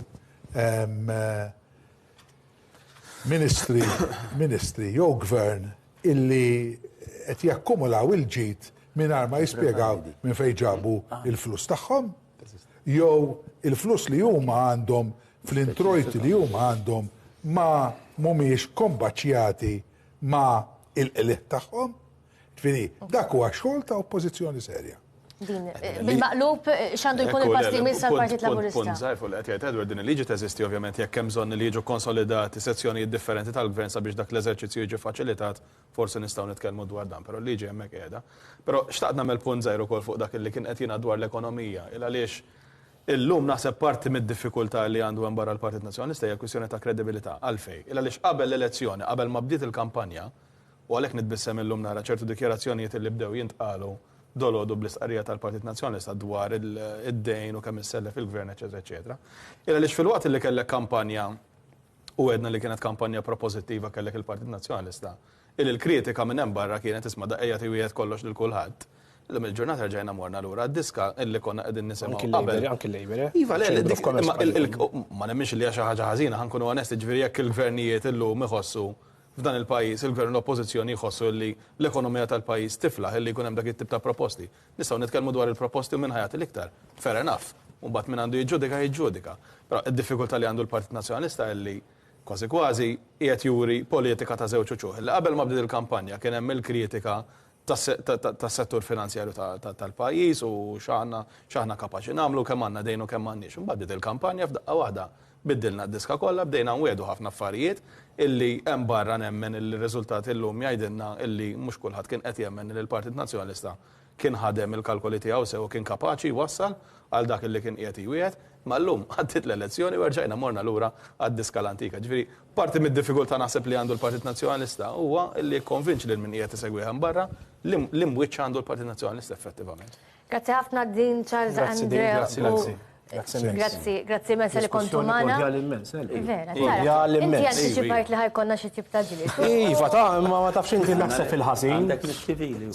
[SPEAKER 12] ministri jew gvern illi qed jakkumulaw il-ġid mingħajr ma jispjegaw minn fejn ġabu il-flus tagħhom, jew il-flus li huma għandhom fl-introjti li huma għandhom ma mhumiex kombaċjati ma il-qliq tagħhom. Ġifieri dak huwa xogħol ta' oppożizzjoni serja.
[SPEAKER 20] Bil-maqlub x'għandu jkun il-pass li jmiss għall-Partit Laburista.
[SPEAKER 19] Punt żgħir fuq li qed jgħid Edward din il-liġi teżisti ovvjament jekk hemm bżonn li jiġu konsolidati sezzjonijiet differenti tal-gvern sabiex dak l-eżerċizzju jiġi faċilitat, forsi nistgħu nitkellmu dwar dan, però l-liġi hemmhekk qiegħda. Però xtaqt nagħmel punt żgħir ukoll fuq dak li kien qed jingħad dwar l-ekonomija. Għaliex illum naħseb parti mid-diffikultà li għandu hemm barra l-Partit Nazzjonalista hija kwistjoni ta' kredibilità għalfejn. Għaliex qabel l-elezzjoni, qabel ma bdiet il-kampanja, u għalhekk nitbissem illum nara ċertu dikjarazzjonijiet li bdew jintqalu dolodu bl-istqarrija tal-Partit Nazzjonalista dwar id-dejn u kemm issellef il-gvern, eċetera, eċetera. Għaliex fil-waqt li kellek kampanja u għedna li kienet kampanja propożittiva kellek il-Partit Nazzjonalista, il-kritika minn hemm barra kienet isma' daqqa tiwiet kollox lil kulħadd. Illum il-ġurnata rġajna morna lura d-diska illi konna qegħdin nisimgħu qabel.
[SPEAKER 18] Anki l-Labor.
[SPEAKER 19] Iva, ma nemmix li hija xi ħaġa ħażina, ħankunu onesti, ġifieri jekk il-gvernijiet illum iħossu f'dan il-pajjiż, il-gvern l-oppożizzjoni jħossu li l-ekonomija tal-pajjiż tiflaħ illi jkun hemm dak it-tip ta' proposti. Nistgħu nitkellmu dwar il-proposti u minn ħajat l-iktar. Fair enough. U mbagħad min għandu jiġġudika. Però id-diffikultà li għandu l-Partit Nazzjonalista illi kważi kważi qiegħed juri politika ta' żewġ uċuħ. Illi qabel ma bdiet il-kampanja kien hemm il-kritika tas-settur finanzjarju tal-pajjiż u x'aħna kapaċi nagħmlu kemm għandna dejn u kemm m'għandniex. Imbagħad bdiet il-kampanja f'daqqa waħda biddilna d-diska kollha, bdejna nwedu ħafna affarijiet illi hemm barra nemmen il-riżultat illum jgħidilna illi mhux kulħadd kien qed jemmen li l-Partit Nazzjonalista kien ħadem il-kalkoli tiegħu sew kien kapaċi wassal għal dak illi kien qiegħed jwiegħed, ma llum għaddiet l-elezzjoni u rġajna morna lura għad-diska l-antika. Ġifieri parti mid-diffikultà naħseb li għandu l-Partit Nazzjonalista huwa illi jikkonvinċi lil min qiegħed isegwih hemm barra l-imwiċċ għandu l-Partit Nazzjonalista effettivament.
[SPEAKER 20] Grazzi ħafna din Charles Andrea. Grazzi immens li kontu magħna. Vera, inti antiċipajt li ħajkonna xi tip ta' ġlied.
[SPEAKER 18] Iva, ma tafx inti naħseb fil-ħażin.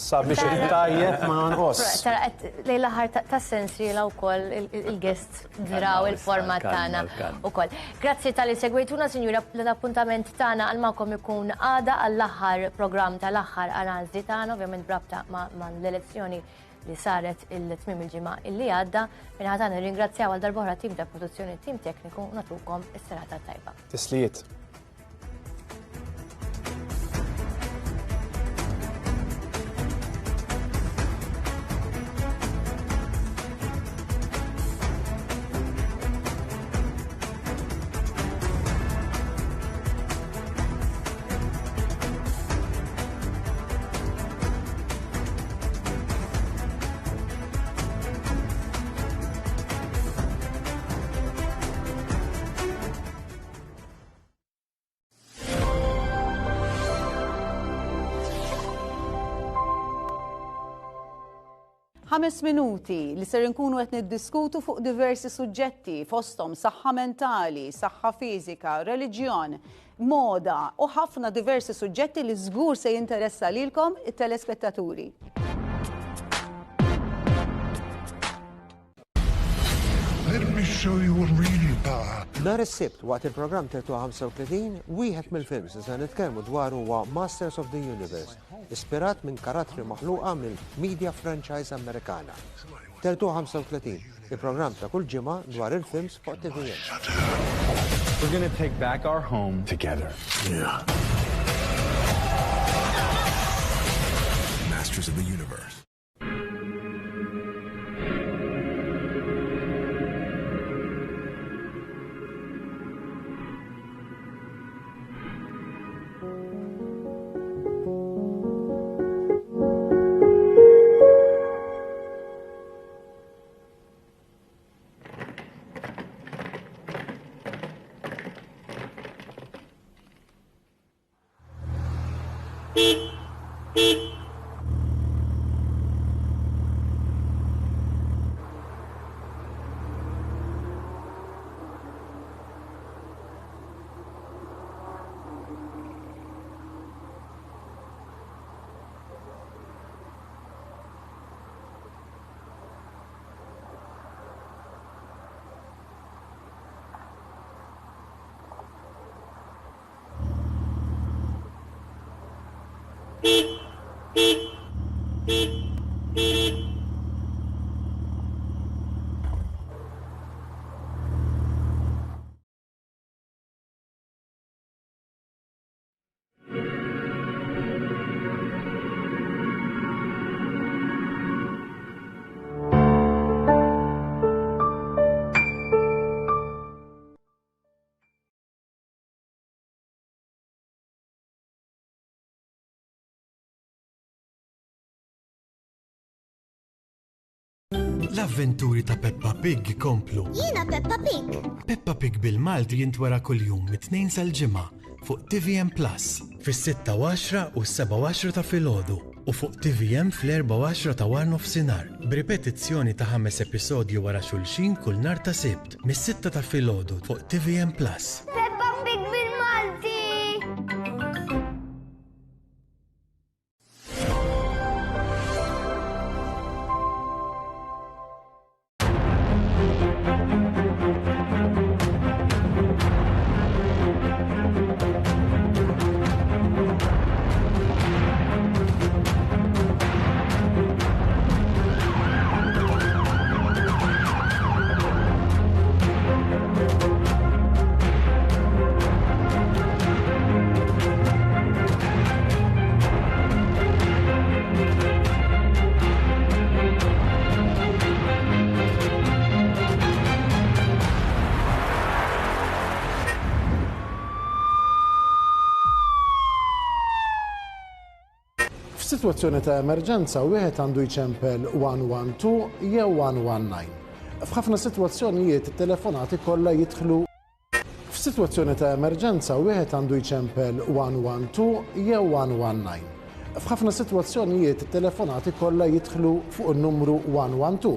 [SPEAKER 18] Sabiex il-tajjeb ma nqos.
[SPEAKER 20] Tara lejn l-aħħar tas-sensiela wkoll il-guest diraw il-format tagħna wkoll. Grazzi tal-li segwejtuna, sinjura, l-appuntament tagħna għal magħkom ikun għada għall-aħħar programm tal-aħħar analiżi tagħna, ovvjament brabta mal-elezzjoni li saret il-tmim il-ġimgħa illi għadda. Minħata nirringrazzjaw għal darbohra tim ta' produzzjoni, tim tekniku, natukom is-serata tajba.
[SPEAKER 18] Tislijiet.
[SPEAKER 10] Ħames minuti li ser nkunu qed niddiskutu fuq diversi suġġetti fosthom saħħa mentali, saħħa fiżika, reliġjon, moda u ħafna diversi suġġetti li żgur se jinteressa lilkom it-telespettaturi.
[SPEAKER 2] Let me show you what reading power.
[SPEAKER 13] Nar is-sibt waqt il-programm 35 wieħed mill-films se nitkellmu dwar huwa Masters of the Universe, ispirat minn karattri maħluqa mill-media franchise Amerikana. 35, il-programm ta' kull ġimgħa dwar il-films fuq TVN.
[SPEAKER 14] We're going to take back our home together.
[SPEAKER 2] Yeah. Masters of the Universe.
[SPEAKER 4] L-avventuri ta' Peppa Pig komplu.
[SPEAKER 5] Jiena Peppa Pig.
[SPEAKER 4] Peppa Pig bil-Malti jintwera kuljum mit-2 sal-ġimgħa fuq TVM Plus fis-6 u 10 u s-7 u 10 ta' filgħodu u fuq TVM fl-4 u 10 ta' war nofsinhar b'ripetizzjoni ta' 5 episodji wara xulxin kull nhar ta' Sibt mis-6 ta' filgħodu fuq TVM Plus.
[SPEAKER 5] Peppa Pig bil-Malti.
[SPEAKER 22] F'sitwazzjoni ta' emerġenza wieħed għandu jċempel 112 jew 119. F'ħafna sitwazzjonijiet it-telefonati kollha jidħlu. F'sitwazzjoni ta' emerġenza wieħed għandu jċempel 112 jew 119. F'ħafna sitwazzjonijiet it-telefonati kollha jidħlu fuq in-numru 112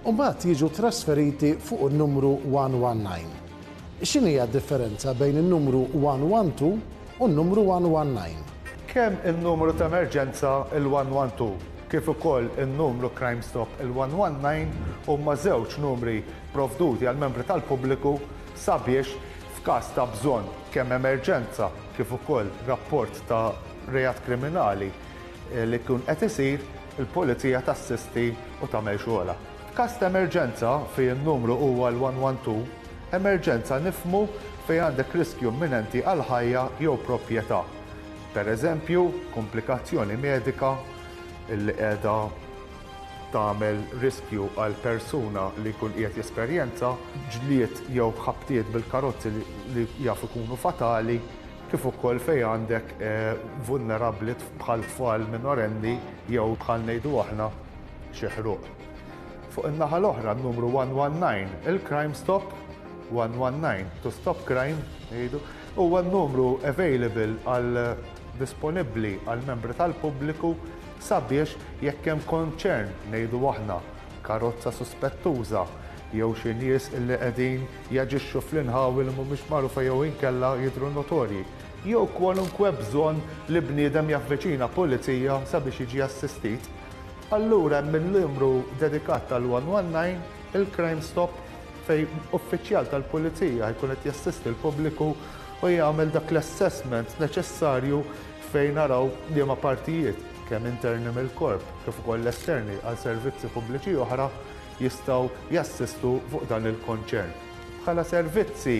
[SPEAKER 22] u mbagħad jiġu trasferiti fuq in-numru 119. X'inhi d-differenza bejn in-numru 112 u n-numru 119?
[SPEAKER 23] Kemm in-numru ta' emerġenza il-112 kif ukoll in-numru Crime Stop il-119 huma żewġ numri provduti għal membri tal-pubbliku sabiex f'każ ta' bżonn kemm emerġenza kif ukoll rapport ta' reat kriminali li jkun qed isir il-pulizija tassisti u tagħmel xogħolha. F'każ ta' emerġenza fejn in-numru huwa l-112, emerġenza nifhmu fejn għandek riskju imminenti għal ħajja jew proprjetà. Per eżempju, komplikazzjoni medika li qiegħda tagħmel riskju għal persuna li jkun qiegħed jesperjenza ġlied jew ħabtiet bil-karozzi li jafu jkunu fatali kif ukoll fejn għandek vulnerabbli bħal tfal minorenni jew bħal ngħidu aħna xi ħruq. Fuq in-naħa l-oħra n-numru 119, il-Crime Stop 119 to stop crime ngħidu huwa n-numru available għal disponibbli għal membri tal-pubbliku sabiex jekk hemm konċern ngħidu aħna karozza suspettuża jew xi nies illi qegħdin jaġixxu fl-inħawi li mhumiex magħrufa jew inkella jidhru notorji. Jew kwalunkwe bżonn li bniedem javviċina pulizija sabiex jiġi assistit. Allura hemm il-numru dedikat tal-119 il-Crime Stop fejn uffiċjal tal-pulizija jkun qed jassisti l-pubbliku u jagħmel dak l-assessment neċessarju fejn naraw liema partijiet kemm interni mill-korp kif ukoll l-esterni għal servizzi pubbliċi oħra jistgħu jassistu fuq dan il-konċern. Bħala servizzi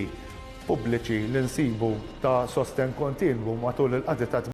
[SPEAKER 23] pubbliċi li nsibu ta' sosten kontinwu matul il-qadi ta'